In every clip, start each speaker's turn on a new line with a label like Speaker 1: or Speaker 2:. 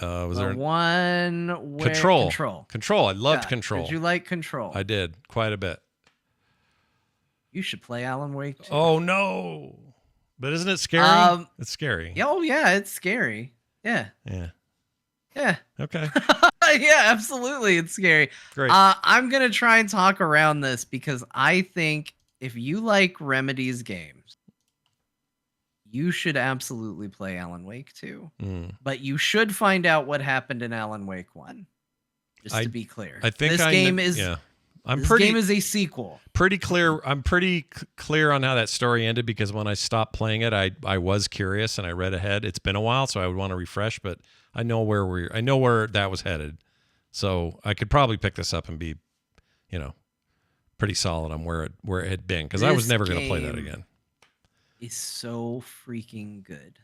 Speaker 1: Was
Speaker 2: The
Speaker 1: there
Speaker 2: one where
Speaker 1: Control?
Speaker 2: Control.
Speaker 1: Control. I loved
Speaker 2: Yeah.
Speaker 1: Control.
Speaker 2: Did you like Control?
Speaker 1: I did quite a bit.
Speaker 2: You should play Alan Wake too.
Speaker 1: Oh no! But isn't it scary? It's scary.
Speaker 2: Oh yeah, it's scary. Yeah.
Speaker 1: Yeah.
Speaker 2: Yeah.
Speaker 1: Okay.
Speaker 2: Yeah, absolutely. It's scary.
Speaker 1: Great.
Speaker 2: I'm going to try and talk around this because I think if you like Remedy's games, you should absolutely play Alan Wake 2. But you should find out what happened in Alan Wake 1. Just to be clear.
Speaker 1: I think
Speaker 2: this game is game is a sequel.
Speaker 1: Pretty clear. I'm pretty clear on how that story ended because when I stopped playing it, I was curious and I read ahead. It's been a while, so I would want to refresh, but I know where that was headed. So I could probably pick this up and be, pretty solid on where it had been because I was never going to play that again.
Speaker 2: Is so freaking good.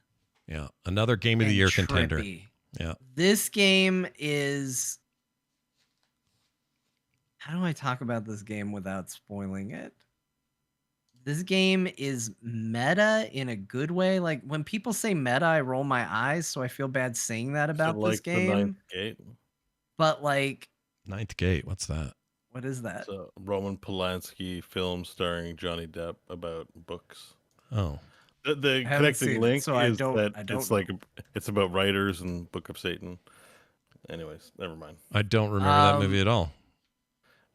Speaker 1: Yeah, another game of the year contender. Yeah,
Speaker 2: this game is. How do I talk about this game without spoiling it? This game is meta in a good way. Like when people say meta, I roll my eyes, so I feel bad saying that about this game.
Speaker 3: The Ninth Gate.
Speaker 2: But like
Speaker 1: Ninth Gate, what's that?
Speaker 2: What is that?
Speaker 3: It's a Roman Polanski film starring Johnny Depp about books.
Speaker 1: Oh.
Speaker 3: The connecting link is that it's about writers and Book of Satan. Anyways, never mind.
Speaker 1: I don't remember that movie at all.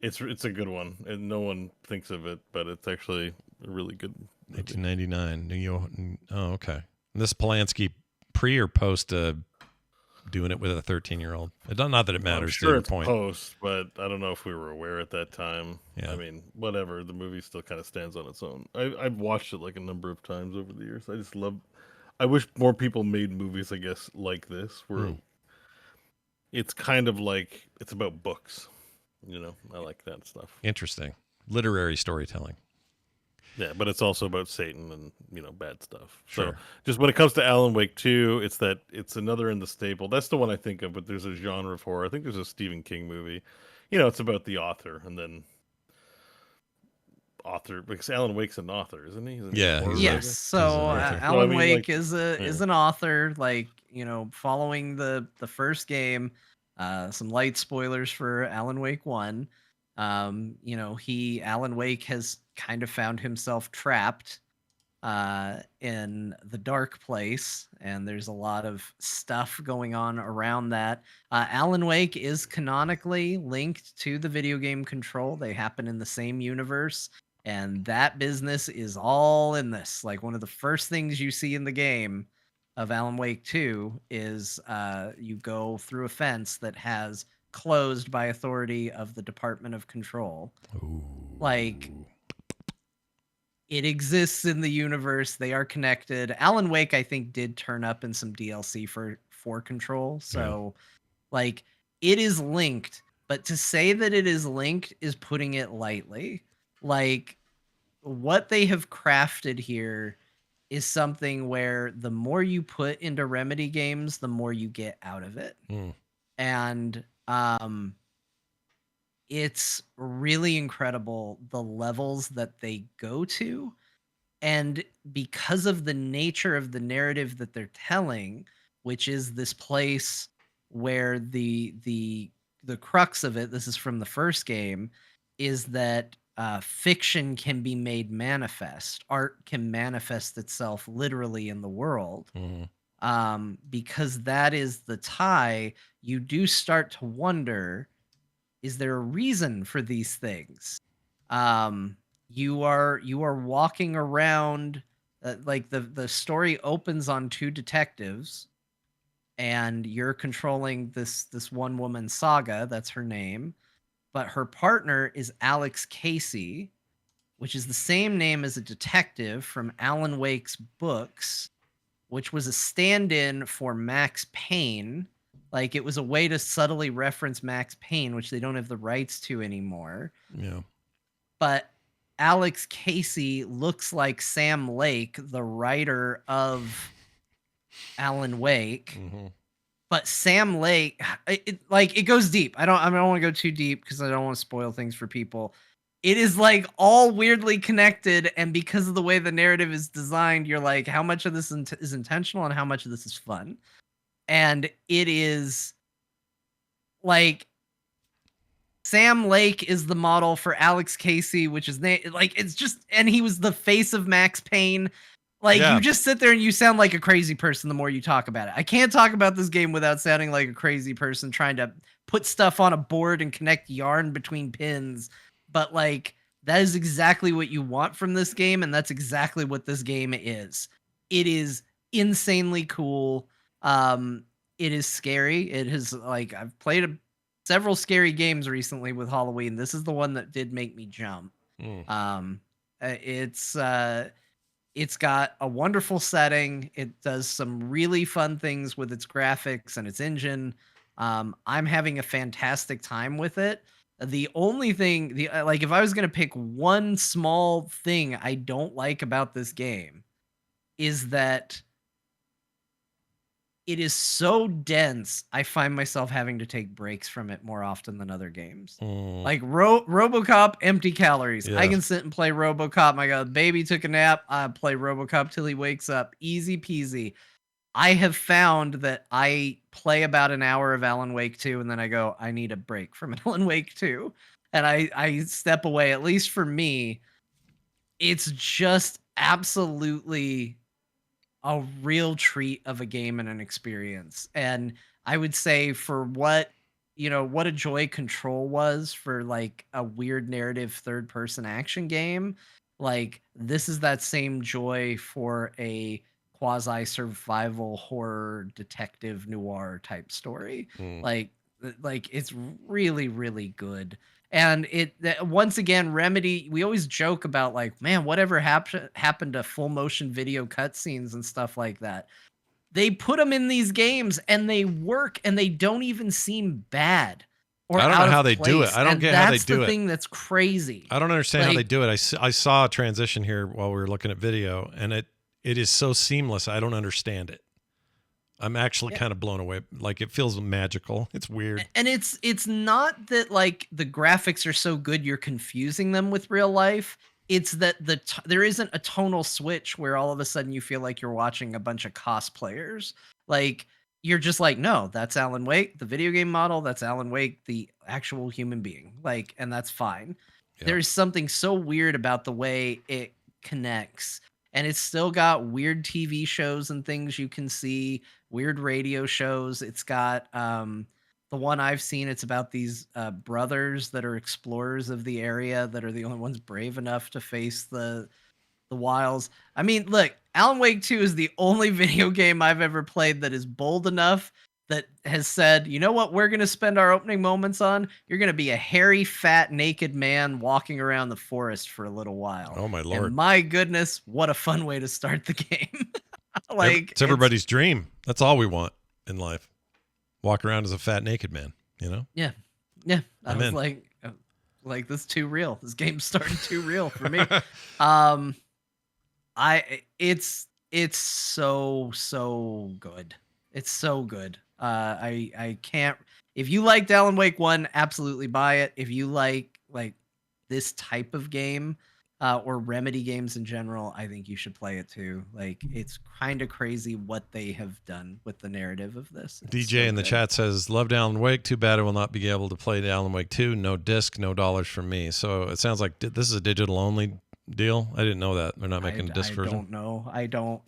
Speaker 3: It's a good one, and no one thinks of it, but it's actually a really good movie.
Speaker 1: 1999, New York. Oh, okay. And this Polanski pre or post doing it with a 13-year-old? Not that it matters.
Speaker 3: I'm sure
Speaker 1: to
Speaker 3: it's
Speaker 1: point.
Speaker 3: post, but I don't know if we were aware at that time.
Speaker 1: Yeah.
Speaker 3: I mean, whatever. The movie still kind of stands on its own. I've watched it like a number of times over the years. I wish more people made movies, I guess, like this, where it's kind of like it's about books. I like that stuff.
Speaker 1: Interesting. Literary storytelling.
Speaker 3: Yeah, but it's also about Satan and, bad stuff.
Speaker 1: Sure.
Speaker 3: So just when it comes to Alan Wake 2, it's another in the staple. That's the one I think of, but there's a genre of horror. I think there's a Stephen King movie. It's about the author and then because Alan Wake's an author, isn't he?
Speaker 2: Yes. So Alan Wake is an author, following the first game. Some light spoilers for Alan Wake 1. Alan Wake has kind of found himself trapped in the dark place, and there's a lot of stuff going on around that. Alan Wake is canonically linked to the video game Control. They happen in the same universe, and that business is all in this. Like one of the first things you see in the game of Alan Wake 2 is you go through a fence that has closed by authority of the Department of Control.
Speaker 1: Ooh.
Speaker 2: Like, it exists in the universe. They are connected. Alan Wake, I think, did turn up in some DLC for Control. So, it is linked. But to say that it is linked is putting it lightly. Like, what they have crafted here is something where the more you put into Remedy games, the more you get out of it. And it's really incredible the levels that they go to. And because of the nature of the narrative that they're telling, which is this place where the crux of it, this is from the first game, is that fiction can be made manifest. Art can manifest itself literally in the world. Because that is the tie, you do start to wonder, is there a reason for these things? You are walking around, the story opens on two detectives, and you're controlling this one woman, Saga, that's her name. But her partner is Alex Casey, which is the same name as a detective from Alan Wake's books, which was a stand-in for Max Payne. Like, it was a way to subtly reference Max Payne, which they don't have the rights to anymore.
Speaker 1: Yeah.
Speaker 2: But Alex Casey looks like Sam Lake, the writer of Alan Wake. But Sam Lake, it goes deep. I don't want to go too deep because I don't want to spoil things for people. It is all weirdly connected, and because of the way the narrative is designed, you're like, how much of this is intentional and how much of this is fun? and it is like Sam Lake is the model for Alex Casey, which is like it's just, and he was the face of Max Payne. Like
Speaker 1: Yeah.
Speaker 2: you just sit there and you sound like a crazy person the more you talk about it. I can't talk about this game without sounding like a crazy person trying to put stuff on a board and connect yarn between pins. But like that is exactly what you want from this game, and that's exactly what this game is. It is insanely cool. It is scary. It is like I've played several scary games recently with Halloween. This is the one that did make me jump. Um, it's got a wonderful setting. It does some really fun things with its graphics and its engine. I'm having a fantastic time with it. The only thing, like, if I was gonna pick one small thing I don't like about this game, is that it is so dense. I find myself having to take breaks from it more often than other games. Like RoboCop, empty calories. I
Speaker 1: Yes.
Speaker 2: can sit and play RoboCop. My God, baby took a nap. I play RoboCop till he wakes up. Easy peasy. I have found that I play about an hour of Alan Wake 2, and then I go, I need a break from Alan Wake 2. And I step away. At least for me, it's just absolutely a real treat of a game and an experience. And I would say for what a joy Control was for like a weird narrative third person action game, like this is that same joy for a quasi survival horror detective noir type story. Like it's really really good. And once again, Remedy, we always joke about like, man, whatever happened to full motion video cutscenes and stuff like that. They put them in these games and they work and they don't even seem bad or
Speaker 1: I don't know
Speaker 2: out
Speaker 1: how
Speaker 2: of
Speaker 1: they do it.
Speaker 2: place.
Speaker 1: I don't
Speaker 2: And
Speaker 1: get how they
Speaker 2: that's
Speaker 1: do
Speaker 2: the
Speaker 1: it.
Speaker 2: thing that's crazy.
Speaker 1: I don't understand how they
Speaker 2: Like-
Speaker 1: do it. I saw a transition here while we were looking at video, and it is so seamless. I don't understand it. I'm actually kind of blown away. Like it feels magical. It's weird.
Speaker 2: And it's not that like the graphics are so good you're confusing them with real life. It's that there isn't a tonal switch where all of a sudden you feel like you're watching a bunch of cosplayers. Like you're just like, no, that's Alan Wake, the video game model. That's Alan Wake, the actual human being. Like, and that's fine.
Speaker 1: Yep.
Speaker 2: There's something so weird about the way it connects. And it's still got weird TV shows and things you can see, weird radio shows. It's got the one I've seen, it's about these brothers that are explorers of the area that are the only ones brave enough to face the wilds. I mean, look, Alan Wake 2 is the only video game I've ever played that is bold enough that has said, you know what we're going to spend our opening moments on? You're going to be a hairy, fat, naked man walking around the forest for a little while.
Speaker 1: Oh, my Lord.
Speaker 2: And my goodness, what a fun way to start the game. Like
Speaker 1: it's everybody's dream. That's all we want in life. Walk around as a fat, naked man, you know?
Speaker 2: Yeah. I
Speaker 1: I'm
Speaker 2: was
Speaker 1: in.
Speaker 2: like, this is too real. This game's starting too real for me. It's so good. It's so good. I can't. If you liked Alan Wake 1, absolutely buy it. If you like this type of game, or Remedy games in general, I think you should play it too. Like it's kind of crazy what they have done with the narrative of this. It's
Speaker 1: DJ
Speaker 2: so
Speaker 1: in the
Speaker 2: good.
Speaker 1: chat says, loved Alan Wake. Too bad I will not be able to play the Alan Wake 2. No disc, no dollars from me. So it sounds like this is a digital only deal. I didn't know that. They're not making a disc version.
Speaker 2: I don't know.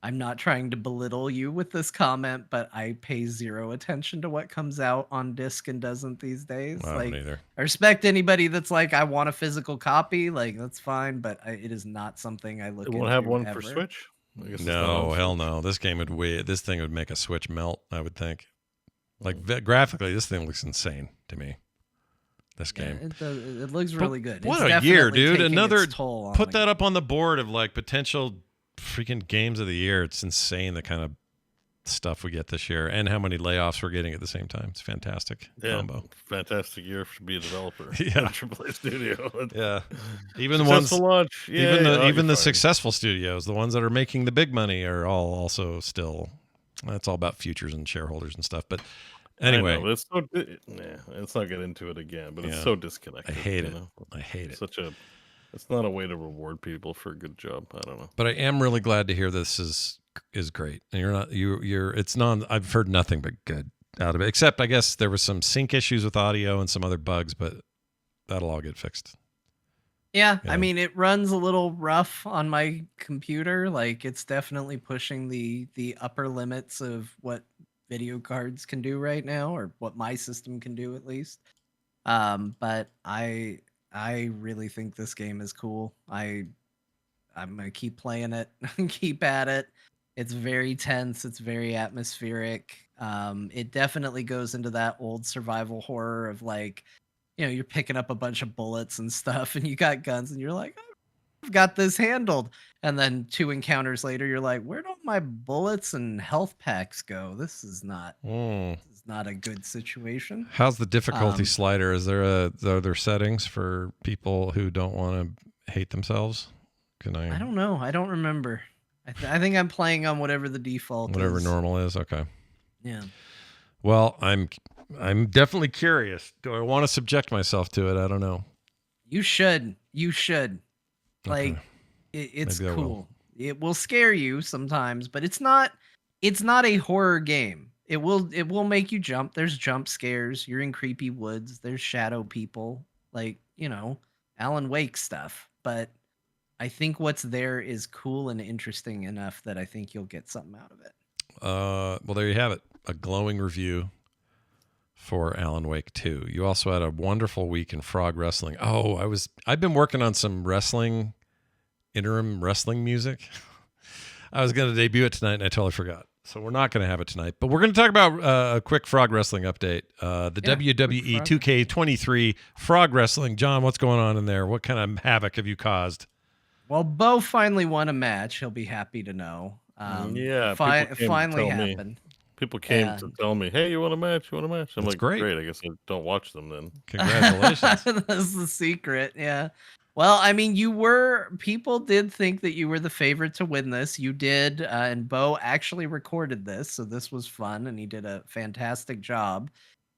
Speaker 2: I'm not trying to belittle you with this comment, but I pay zero attention to what comes out on disc and doesn't these days.
Speaker 1: I don't either.
Speaker 2: I respect anybody that's like, I want a physical copy. Like that's fine, but it is not something I look
Speaker 3: It
Speaker 2: into.
Speaker 3: won't have one
Speaker 2: ever.
Speaker 3: for Switch. I guess it's
Speaker 1: No,
Speaker 3: not on
Speaker 1: hell
Speaker 3: Switch.
Speaker 1: no. This thing would make a Switch melt, I would think. Like graphically, this thing looks insane to me. This game.
Speaker 2: Yeah, it looks really good.
Speaker 1: What
Speaker 2: It's
Speaker 1: a year,
Speaker 2: definitely
Speaker 1: dude.
Speaker 2: taking
Speaker 1: Another
Speaker 2: its toll on
Speaker 1: put
Speaker 2: the
Speaker 1: that
Speaker 2: game.
Speaker 1: up on the board of like potential freaking games of the year. It's insane the kind of stuff we get this year and how many layoffs we're getting at the same time. It's fantastic combo.
Speaker 3: Fantastic year to be a developer.
Speaker 1: Yeah.
Speaker 3: AAA studio.
Speaker 1: Yeah. Even the ones
Speaker 3: Successful launch.
Speaker 1: even the
Speaker 3: Yeah,
Speaker 1: even the
Speaker 3: fine.
Speaker 1: successful studios, the ones that are making the big money are all also still that's all about futures and shareholders and stuff. But
Speaker 3: I
Speaker 1: anyway,
Speaker 3: know, but it's so let's not get into it again, but it's
Speaker 1: Yeah.
Speaker 3: so disconnected.
Speaker 1: I hate
Speaker 3: you
Speaker 1: it.
Speaker 3: know?
Speaker 1: I hate it.
Speaker 3: It's not a way to reward people for a good job. I don't know.
Speaker 1: But I am really glad to hear this is is great, and you're it's non. I've heard nothing but good out of it, except I guess there was some sync issues with audio and some other bugs, but that'll all get fixed.
Speaker 2: Yeah,
Speaker 1: You
Speaker 2: I
Speaker 1: know?
Speaker 2: mean, it runs a little rough on my computer. Like, it's definitely pushing the upper limits of what video cards can do right now, or what my system can do at least. But I really think this game is cool. I'm gonna keep playing it, keep at it. It's very tense. It's very atmospheric. It definitely goes into that old survival horror of like, you're picking up a bunch of bullets and stuff, and you got guns, and you're like, I've got this handled. And then 2 encounters later, you're like, where'd all my bullets and health packs go? This is not a good situation.
Speaker 1: How's the difficulty
Speaker 2: Um,
Speaker 1: slider? Are there settings for people who don't want to hate themselves? Can
Speaker 2: I don't know. I don't remember. I think I'm playing on whatever the default
Speaker 1: whatever
Speaker 2: is.
Speaker 1: normal is? Okay.
Speaker 2: Yeah.
Speaker 1: Well, I'm definitely curious. Do I want to subject myself to it? I don't know.
Speaker 2: You should. You should. Like,
Speaker 1: Okay.
Speaker 2: it's
Speaker 1: Maybe I will.
Speaker 2: cool. It will scare you sometimes, but it's not a horror game. It will make you jump. There's jump scares. You're in creepy woods. There's shadow people. Like, Alan Wake stuff. But I think what's there is cool and interesting enough that I think you'll get something out of it.
Speaker 1: Well, there you have it. A glowing review for Alan Wake 2. You also had a wonderful week in frog wrestling. Oh, I've been working on some interim wrestling music. I was going to debut it tonight and I totally forgot. So we're not going to have it tonight, but we're going to talk about a quick frog wrestling update. The WWE 2K23 frog wrestling. John, what's going on in there? What kind of havoc have you caused?
Speaker 2: Well, Bo finally won a match. He'll be happy to know.
Speaker 3: Yeah,
Speaker 2: it
Speaker 3: people came to
Speaker 2: finally
Speaker 3: tell me.
Speaker 2: happened.
Speaker 3: People came to tell me, "Hey, you want a match? You want a match?" I'm
Speaker 1: That's
Speaker 3: like,
Speaker 1: great.
Speaker 3: "Great, I guess I don't watch them then."
Speaker 1: Congratulations.
Speaker 2: That's the secret. Yeah. Well, I mean, people did think that you were the favorite to win this. You did, and Bo actually recorded this, so this was fun, and he did a fantastic job.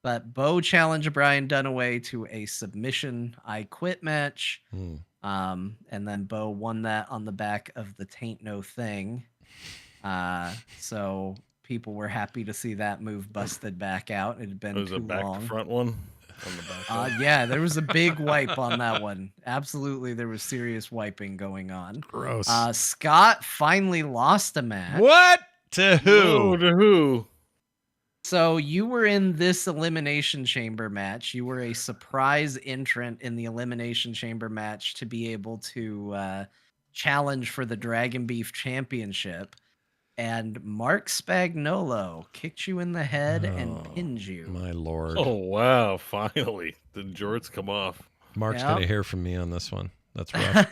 Speaker 2: But Bo challenged Brian Dunaway to a submission I quit match. And then Bo won that on the back of the Taint No Thing. So people were happy to see that move busted back out. It had been
Speaker 3: Was
Speaker 2: too
Speaker 3: a back
Speaker 2: long.
Speaker 3: to front one on the back.
Speaker 2: Yeah, there was a big wipe on that one. Absolutely, there was serious wiping going on.
Speaker 1: Gross.
Speaker 2: Scott finally lost a match.
Speaker 1: What? To who?
Speaker 3: Whoa, to who?
Speaker 2: So you were in this elimination chamber match. You were a surprise entrant in the elimination chamber match to be able to challenge for the Dragon Beef Championship. And Mark Spagnolo kicked you in the head and pinned you.
Speaker 1: My lord.
Speaker 3: Oh wow! Finally, the jorts come off.
Speaker 1: Mark's
Speaker 2: Yep.
Speaker 1: going to hear from me on this one. That's rough.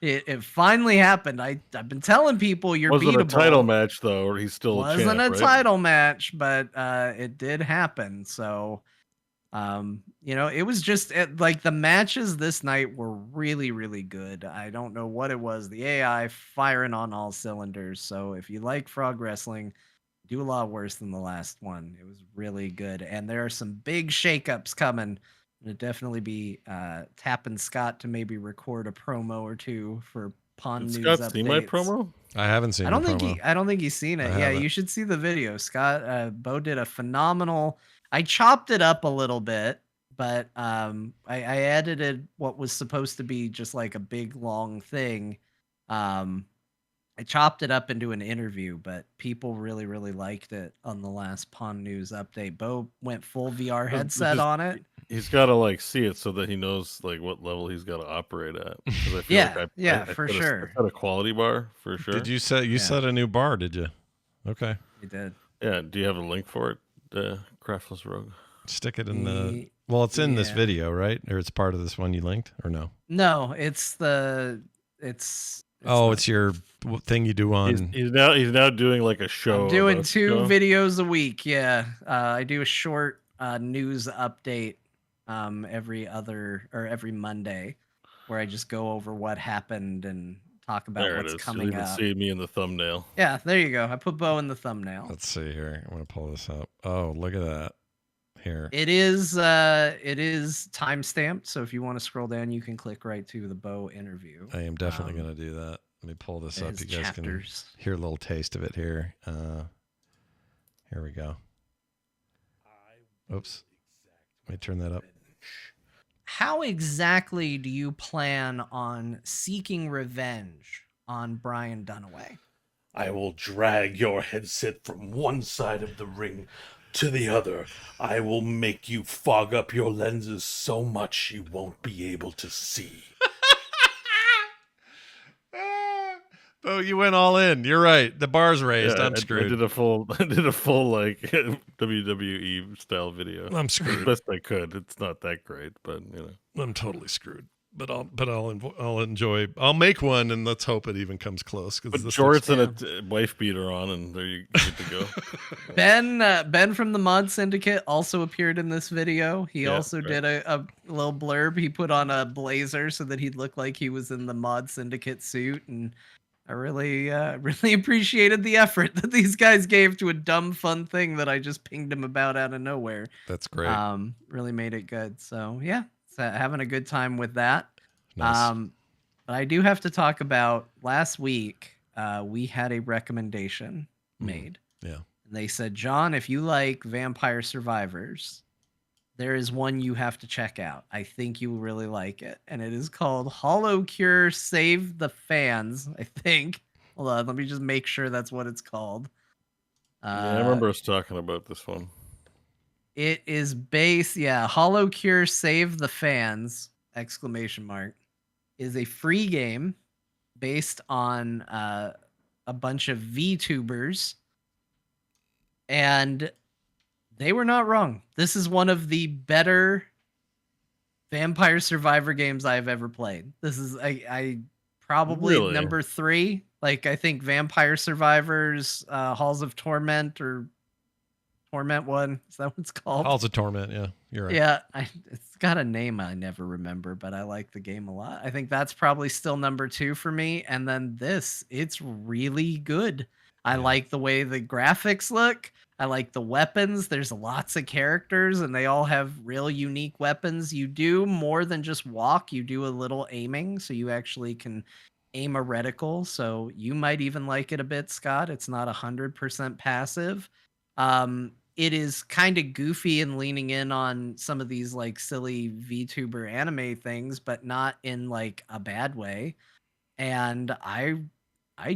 Speaker 2: It finally happened. I've been telling people you're
Speaker 3: Wasn't
Speaker 2: beatable.
Speaker 3: a title match though, or he's still
Speaker 2: Wasn't
Speaker 3: a champ,
Speaker 2: a
Speaker 3: right?
Speaker 2: title match, but it did happen. So, it was just like the matches this night were really, really good. I don't know what it was. The AI firing on all cylinders. So if you like frog wrestling, do a lot worse than the last one. It was really good. And there are some big shakeups coming. It'd definitely be tapping Scott to maybe record a promo or two for Pawn
Speaker 3: Did
Speaker 2: News
Speaker 3: Scott
Speaker 2: updates.
Speaker 3: see my promo?
Speaker 1: I haven't seen
Speaker 2: I don't
Speaker 1: the
Speaker 2: think
Speaker 1: promo.
Speaker 2: I don't think he's seen it.
Speaker 1: I
Speaker 2: Yeah,
Speaker 1: haven't.
Speaker 2: you should see the video. Scott, Bo did a phenomenal. I chopped it up a little bit, but I edited what was supposed to be just like a big long thing. I chopped it up into an interview, but people really, really liked it on the last Pawn News update. Bo went full VR headset on it.
Speaker 3: He's got to see it so that he knows what level he's got to operate at. 'Cause I feel
Speaker 2: Yeah,
Speaker 3: I
Speaker 2: for
Speaker 3: set
Speaker 2: sure.
Speaker 3: I set a quality bar for sure.
Speaker 1: Did you set a new bar? Did you? Okay.
Speaker 2: He did.
Speaker 3: Yeah. Do you have a link for it, Craftless Rogue?
Speaker 1: Stick it in the. Well, it's in this video, right? Or it's part of this one you linked, or no?
Speaker 2: No, it's
Speaker 1: It's your thing you do on.
Speaker 3: He's now doing like a show.
Speaker 2: I'm doing
Speaker 3: about
Speaker 2: 2
Speaker 3: show.
Speaker 2: videos a week. Yeah, I do a short news update every Monday, where I just go over what happened and talk about
Speaker 3: There it
Speaker 2: what's
Speaker 3: is.
Speaker 2: coming
Speaker 3: You'll even
Speaker 2: up.
Speaker 3: see me in the thumbnail.
Speaker 2: Yeah, there you go. I put Bo in the thumbnail.
Speaker 1: Let's see here. I'm gonna pull this up. Oh, look at that. Here.
Speaker 2: It is time stamped, so if you want to scroll down, you can click right to the Bo interview.
Speaker 1: I am definitely gonna do that. Let me pull this up.
Speaker 2: As
Speaker 1: You guys
Speaker 2: chapters.
Speaker 1: can hear a little taste of it here. Here we go. Oops. Let me turn that up.
Speaker 2: How exactly do you plan on seeking revenge on Brian Dunaway?
Speaker 4: I will drag your headset from one side of the ring to the other. I will make you fog up your lenses so much you won't be able to see.
Speaker 1: Oh, you went all in. You're right. The bar's raised. I'm
Speaker 3: I
Speaker 1: screwed.
Speaker 3: did a full like WWE style video.
Speaker 1: I'm screwed.
Speaker 3: Best I could. It's not that great, but
Speaker 1: I'm totally screwed. But I'll enjoy. I'll make one, and let's hope it even comes close.
Speaker 3: Put jorts and a wife beater on, and there you good to go.
Speaker 2: Ben from the Mod Syndicate also appeared in this video. He also did a little blurb. He put on a blazer so that he'd look like he was in the Mod Syndicate suit, and I really appreciated the effort that these guys gave to a dumb fun thing that I just pinged him about out of nowhere.
Speaker 1: That's great.
Speaker 2: Really made it good. So yeah, having a good time with that.
Speaker 1: Nice.
Speaker 2: But I do have to talk about last week. We had a recommendation made.
Speaker 1: Yeah.
Speaker 2: And they said, John, if you like Vampire Survivors, there is one you have to check out. I think you will really like it. And it is called HoloCure Save the Fans, I think. Hold on, let me just make sure that's what it's called.
Speaker 3: I remember us talking about this one.
Speaker 2: It is based, HoloCure Save the Fans, ! Is a free game based on a bunch of VTubers. And they were not wrong. This is one of the better Vampire Survivor games I've ever played. This is I probably
Speaker 3: Really?
Speaker 2: number 3. Like, I think Vampire Survivors, Halls of Torment, or Torment 1. Is that what it's called?
Speaker 1: Halls of Torment. Yeah, you're right.
Speaker 2: Yeah, it's got a name I never remember, but I like the game a lot. I think that's probably still number 2 for me. And then it's really good. I like the way the graphics look. I like the weapons. There's lots of characters, and they all have real unique weapons. You do more than just walk. You do a little aiming, so you actually can aim a reticle. So you might even like it a bit, Scott. It's not 100% passive. It is kind of goofy and leaning in on some of these like silly VTuber anime things, but not in like a bad way. And I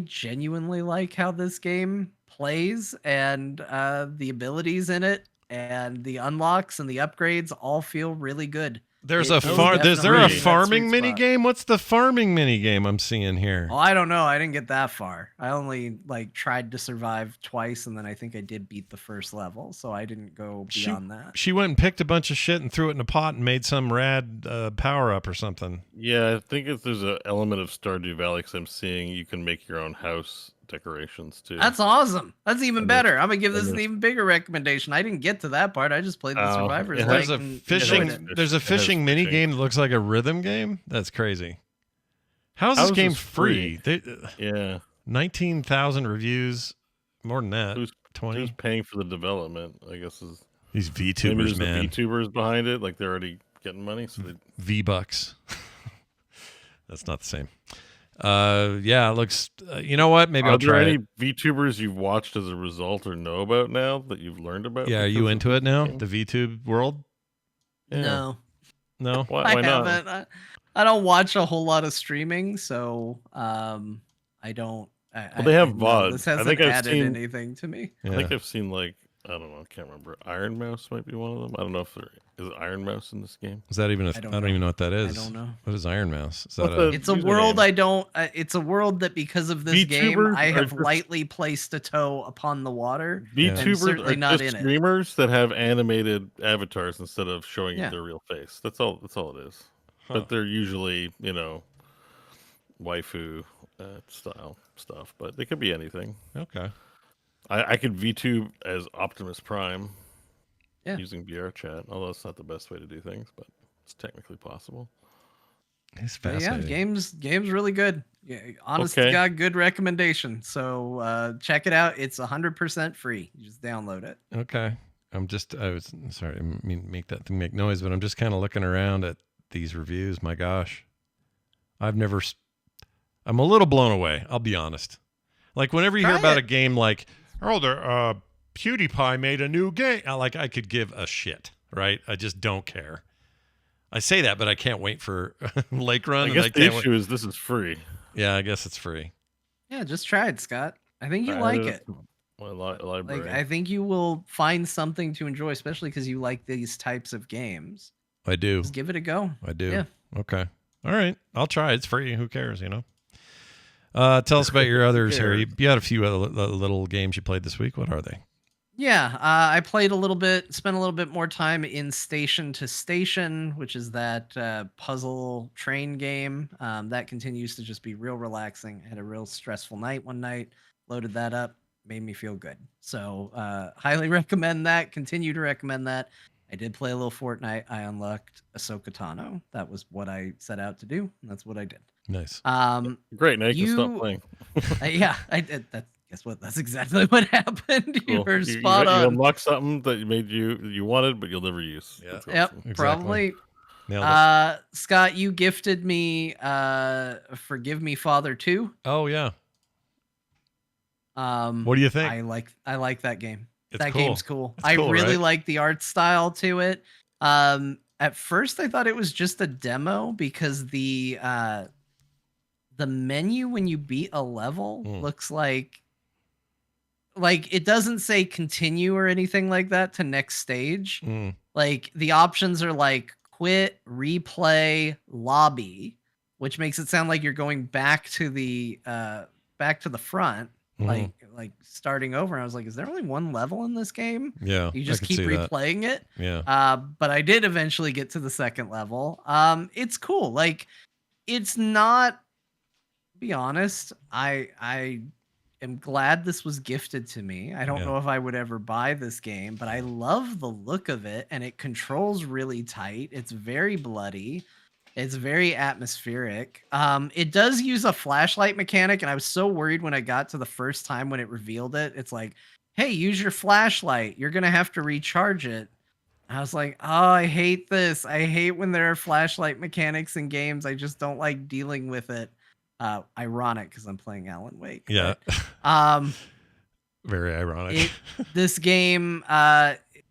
Speaker 2: genuinely like how this game plays, and the abilities in it and the unlocks and the upgrades all feel really good.
Speaker 1: There's
Speaker 2: It
Speaker 1: a
Speaker 2: is
Speaker 1: Is there a
Speaker 2: definitely that
Speaker 1: farming
Speaker 2: sweet
Speaker 1: mini
Speaker 2: spot.
Speaker 1: game? What's the farming mini game I'm seeing here?
Speaker 2: Oh, I don't know. I didn't get that far. I only like tried to survive twice, and then I think I did beat the first level, so I didn't go beyond that.
Speaker 1: She went and picked a bunch of shit and threw it in a pot and made some rad power up or something.
Speaker 3: Yeah, I think there's an element of Stardew Valley, because I'm seeing you can make your own house decorations too.
Speaker 2: That's awesome. That's even
Speaker 3: And
Speaker 2: better. I'm gonna give this
Speaker 3: and
Speaker 2: an
Speaker 3: there's-
Speaker 2: even bigger recommendation. I didn't get to that part. I just played the
Speaker 3: Oh,
Speaker 2: Survivors.
Speaker 3: it has-
Speaker 2: Lake
Speaker 1: There's a
Speaker 2: and
Speaker 1: fishing.
Speaker 2: enjoyed it.
Speaker 1: There's a
Speaker 3: It has
Speaker 1: fishing mini
Speaker 3: fishing.
Speaker 1: game that looks like a rhythm game. That's crazy. How is this
Speaker 3: How is
Speaker 1: game
Speaker 3: this
Speaker 1: free?
Speaker 3: free? Yeah,
Speaker 1: 19,000 reviews, more than that.
Speaker 3: who's
Speaker 1: 20.
Speaker 3: paying for the development? I guess is
Speaker 1: These
Speaker 3: maybe
Speaker 1: VTubers,
Speaker 3: there's
Speaker 1: man.
Speaker 3: the VTubers behind it. Like they're already getting money, so they
Speaker 1: V-Bucks. That's not the same. Yeah, it looks. You know what? Maybe
Speaker 3: Are
Speaker 1: I'll
Speaker 3: there
Speaker 1: try
Speaker 3: any
Speaker 1: it.
Speaker 3: VTubers you've watched as a result or know about now that you've learned about?
Speaker 1: Yeah, are
Speaker 3: because
Speaker 1: you
Speaker 3: of
Speaker 1: into
Speaker 3: this
Speaker 1: it now?
Speaker 3: game?
Speaker 1: The VTube world?
Speaker 3: Yeah.
Speaker 2: No,
Speaker 1: No.
Speaker 3: Why
Speaker 2: I
Speaker 3: not?
Speaker 2: haven't. I don't watch a whole lot of streaming, so I don't.
Speaker 3: Well, they have
Speaker 2: no,
Speaker 3: VOD.
Speaker 2: This
Speaker 3: I
Speaker 2: hasn't
Speaker 3: think I've
Speaker 2: added
Speaker 3: seen-
Speaker 2: anything to me.
Speaker 3: I
Speaker 1: Yeah.
Speaker 3: think I've seen like I don't know, I can't remember. Iron Mouse might be one of them. I don't know if there is Iron Mouse in this game.
Speaker 1: Is that even a?
Speaker 2: I don't
Speaker 1: I don't
Speaker 2: know.
Speaker 1: even know what that is.
Speaker 2: I don't know.
Speaker 1: What is Iron Mouse? Is that
Speaker 3: What's
Speaker 1: a?
Speaker 3: a-
Speaker 2: It's a
Speaker 3: Username.
Speaker 2: world I don't. It's a world that because of this game,
Speaker 3: VTubers
Speaker 2: I
Speaker 3: are
Speaker 2: have
Speaker 3: just-
Speaker 2: lightly placed a toe upon the water.
Speaker 3: VTubers
Speaker 2: certainly
Speaker 3: are
Speaker 2: not
Speaker 3: just
Speaker 2: in it.
Speaker 3: streamers that have animated avatars instead of showing
Speaker 2: Yeah.
Speaker 3: their real face. That's all it is.
Speaker 1: Huh.
Speaker 3: But they're usually, waifu style stuff. But they could be anything.
Speaker 1: Okay.
Speaker 3: I could VTube as Optimus Prime
Speaker 2: Yeah.
Speaker 3: using VR chat, although it's not the best way to do things, but it's technically possible.
Speaker 1: It's
Speaker 2: But yeah,
Speaker 1: fascinating.
Speaker 2: game's really good. Yeah, honest to
Speaker 3: Okay.
Speaker 2: God, good recommendation. So check it out. It's 100% free. You just download it.
Speaker 1: Okay. I was sorry. I didn't mean to make that thing make noise, but I'm just kind of looking around at these reviews. My gosh, I've never I'm a little blown away. I'll be honest. Like whenever you hear
Speaker 2: Try
Speaker 1: about
Speaker 2: it.
Speaker 1: a game like, oh, PewDiePie made a new game, I could give a shit, right? I just don't care. I say that, but I can't wait for Lake Run.
Speaker 3: I
Speaker 1: and
Speaker 3: guess
Speaker 1: I
Speaker 3: the
Speaker 1: can't
Speaker 3: issue is this is free.
Speaker 1: Yeah, I guess it's free.
Speaker 2: Yeah, just try it, Scott. I think you
Speaker 3: I
Speaker 2: like
Speaker 3: added
Speaker 2: it.
Speaker 3: to my library.
Speaker 2: Like I think you will find something to enjoy, especially because you like these types of games.
Speaker 1: I do.
Speaker 2: Just give it a go.
Speaker 1: I do.
Speaker 2: Yeah.
Speaker 1: Okay. All right. I'll try. It's free. Who cares, you know? Tell us about your others here. You had a few other little games you played this week. What are they?
Speaker 2: Yeah, I played a little bit, spent a little bit more time in Station to Station, which is that puzzle train game. That continues to just be real relaxing. I had a real stressful night one night, loaded that up, made me feel good. So highly recommend that. Continue to recommend that. I did play a little Fortnite. I unlocked Ahsoka Tano. That was what I set out to do, and that's what I did.
Speaker 1: Nice.
Speaker 3: Great, now you can stop playing.
Speaker 2: Yeah, I did. Guess what? That's exactly what happened. You
Speaker 3: Cool.
Speaker 2: were spot
Speaker 3: you
Speaker 2: on.
Speaker 3: unlocked something that you wanted, but you'll never use.
Speaker 1: Yeah.
Speaker 3: That's
Speaker 2: Yep,
Speaker 3: awesome.
Speaker 1: Exactly.
Speaker 2: probably.
Speaker 1: Nailed it.
Speaker 2: Scott, you gifted me Forgive Me Father 2.
Speaker 1: Oh, yeah.
Speaker 2: What
Speaker 1: What do you think?
Speaker 2: I like that game.
Speaker 1: It's
Speaker 2: That
Speaker 1: cool.
Speaker 2: game's cool.
Speaker 1: It's
Speaker 2: I
Speaker 1: cool,
Speaker 2: really
Speaker 1: right?
Speaker 2: like the art style to it. At first I thought it was just a demo because the menu when you beat a level looks like it doesn't say continue or anything like that to next stage. Like the options are like quit, replay, lobby, which makes it sound like you're going back to the front, like starting over. And I was like, is there only one level in this game?
Speaker 1: Yeah.
Speaker 2: You
Speaker 1: I
Speaker 2: just
Speaker 1: could
Speaker 2: keep
Speaker 1: see that.
Speaker 2: replaying it.
Speaker 1: Yeah.
Speaker 2: But I did eventually get to the second level. It's cool. Like it's not, be honest, I am glad this was gifted to me. I don't
Speaker 1: Yeah.
Speaker 2: know if I would ever buy this game, but I love the look of it, and it controls really tight. It's very bloody. It's very atmospheric. It does use a flashlight mechanic, and I was so worried when I got to the first time when it revealed it. It's like, hey, use your flashlight. You're gonna have to recharge it. I was like, oh, I hate this. I hate when there are flashlight mechanics in games. I just don't like dealing with it. Ironic because I'm playing Alan Wake.
Speaker 1: Yeah.
Speaker 2: But,
Speaker 1: very ironic.
Speaker 2: this game,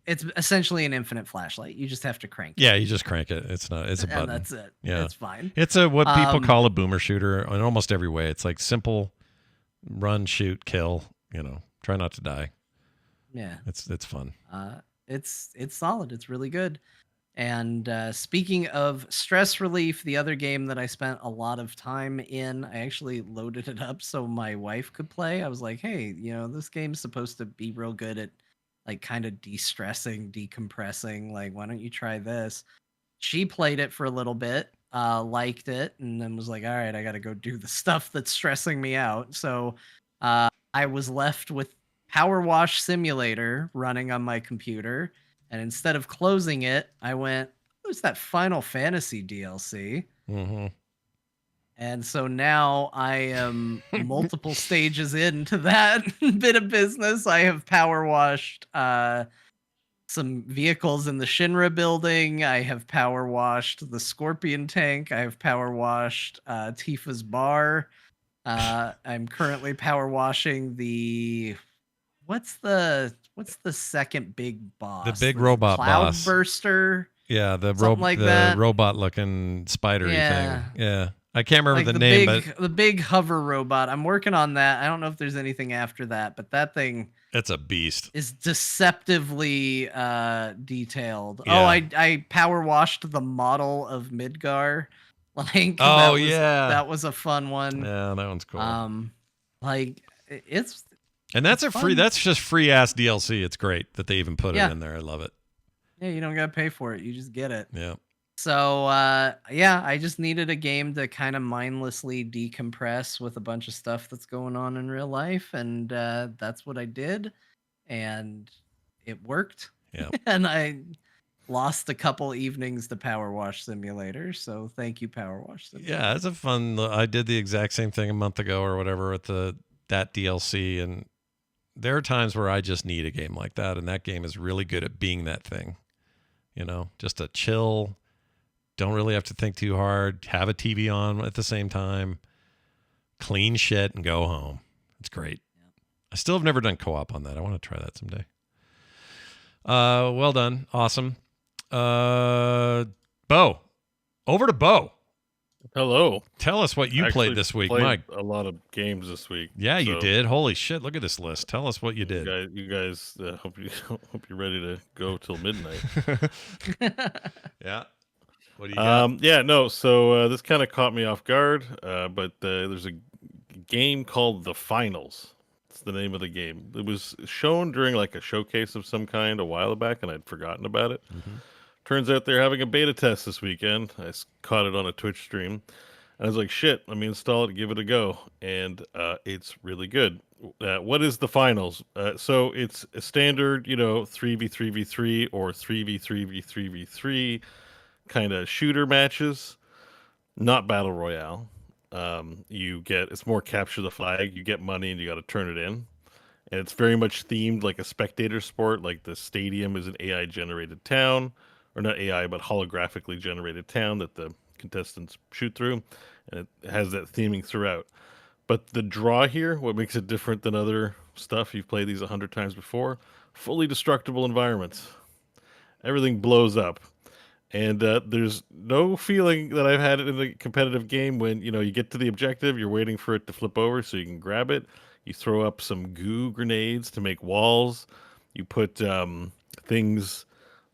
Speaker 2: it's essentially an infinite flashlight. You just have to crank it.
Speaker 1: Yeah, you just crank it. It's a
Speaker 2: And
Speaker 1: button.
Speaker 2: that's it.
Speaker 1: Yeah.
Speaker 2: It's fine.
Speaker 1: It's what people call a boomer shooter in almost every way. It's like simple run, shoot, kill, try not to die.
Speaker 2: Yeah.
Speaker 1: It's fun.
Speaker 2: It's solid. It's really good. And speaking of stress relief, the other game that I spent a lot of time in, I actually loaded it up so my wife could play. I was like, hey, this game's supposed to be real good at like kind of de-stressing, decompressing. Like, why don't you try this? She played it for a little bit, liked it, and then was like, all right, I got to go do the stuff that's stressing me out. So I was left with Power Wash Simulator running on my computer. And instead of closing it, I went, who's that Final Fantasy DLC?
Speaker 1: Mm-hmm.
Speaker 2: And so now I am multiple stages into that bit of business. I have power washed some vehicles in the Shinra building. I have power washed the Scorpion tank. I have power washed Tifa's bar. I'm currently power washing the what's the second big boss?
Speaker 1: The big robot boss.
Speaker 2: Cloudburster.
Speaker 1: Yeah, the
Speaker 2: that.
Speaker 1: robot looking spidery
Speaker 2: Yeah.
Speaker 1: thing. Yeah. I can't remember
Speaker 2: Like
Speaker 1: the name,
Speaker 2: big, the big hover robot. I'm working on that. I don't know if there's anything after that, but that thing
Speaker 1: it's a beast.
Speaker 2: is deceptively detailed.
Speaker 1: Yeah.
Speaker 2: Oh, I power washed the model of Midgar. Like that was a fun one.
Speaker 1: Yeah, that one's cool.
Speaker 2: Like it's
Speaker 1: and that's
Speaker 2: it's
Speaker 1: a free
Speaker 2: fun.
Speaker 1: that's just free ass DLC. It's great that they even put
Speaker 2: Yeah.
Speaker 1: it in there. I love it.
Speaker 2: Yeah, you don't gotta pay for it. You just get it.
Speaker 1: Yeah.
Speaker 2: So yeah, I just needed a game to kind of mindlessly decompress with a bunch of stuff that's going on in real life, and that's what I did, and it worked.
Speaker 1: Yeah.
Speaker 2: And I lost a couple evenings to Power Wash Simulator, so thank you, Power Wash Simulator.
Speaker 1: Yeah, it's a fun. I did the exact same thing a month ago or whatever with that DLC, and there are times where I just need a game like that, and that game is really good at being that thing. Just a chill. Don't really have to think too hard. Have a TV on at the same time. clean shit, and go home. It's great.
Speaker 2: Yeah.
Speaker 1: I still have never done co-op on that. I want to try that someday. Well done. Awesome. Bo. Over to Bo.
Speaker 3: Hello.
Speaker 1: Tell us what you
Speaker 3: Actually
Speaker 1: played this week.
Speaker 3: played a lot of games this week.
Speaker 1: Yeah, you
Speaker 3: so
Speaker 1: did. Holy shit! Look at this list. Tell us what you did.
Speaker 3: You guys hope you're ready to go till midnight.
Speaker 1: Yeah. What do you got?
Speaker 3: Yeah, no. So this kind of caught me off guard. But there's a game called The Finals. It's the name of the game. It was shown during like a showcase of some kind a while back, and I'd forgotten about it.
Speaker 1: Mm-hmm.
Speaker 3: Turns out they're having a beta test this weekend. I caught it on a Twitch stream. And I was like, shit, let me install it, give it a go. And it's really good. What is the finals? So it's a standard, 3v3v3 or 3v3v3v3 kind of shooter matches, not battle royale. It's more capture the flag. You get money and you got to turn it in. And it's very much themed like a spectator sport. Like the stadium is an AI generated town. Or not AI, but holographically generated town that the contestants shoot through, and it has that theming throughout. But the draw here, what makes it different than other stuff you've played these 100 times before, fully destructible environments. Everything blows up, and there's no feeling that I've had in a competitive game when you get to the objective, you're waiting for it to flip over so you can grab it. You throw up some goo grenades to make walls. You put things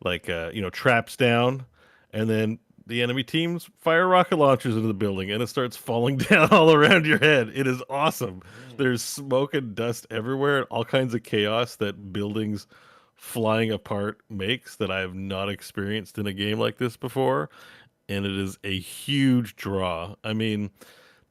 Speaker 3: like traps down, and then the enemy teams fire rocket launchers into the building, and it starts falling down all around your head. It is awesome. There's smoke and dust everywhere, and all kinds of chaos that buildings flying apart makes that I have not experienced in a game like this before, and it is a huge draw. I mean,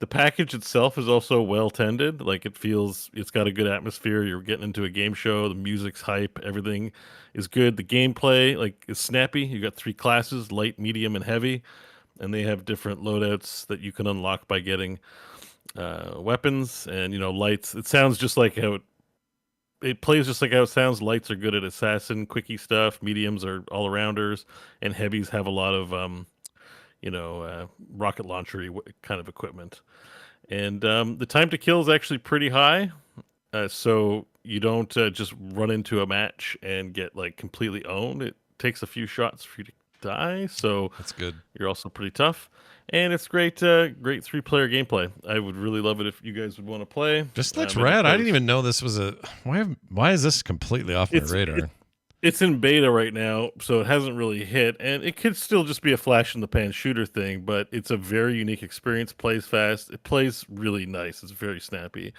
Speaker 3: the package itself is also well tended. Like it's got a good atmosphere. You're getting into a game show. The music's hype. Everything is good. The gameplay is snappy. You got 3 classes: light, medium, and heavy, and they have different loadouts that you can unlock by getting weapons and lights. It sounds just like how it plays just like how it sounds. Lights are good at assassin, quickie stuff. Mediums are all arounders, and heavies have a lot of rocket launcher kind of equipment. And the time to kill is actually pretty high. So you don't just run into a match and get completely owned. It takes a few shots for you to die. So
Speaker 1: That's good.
Speaker 3: You're also pretty tough. And it's great 3-player gameplay. I would really love it if you guys would want to play.
Speaker 1: Just looks rad. I didn't even know this was a... Why is this completely off my radar?
Speaker 3: It's in beta right now, so it hasn't really hit, and it could still just be a flash in the pan shooter thing, but it's a very unique experience. Plays fast. It plays really nice. It's very snappy.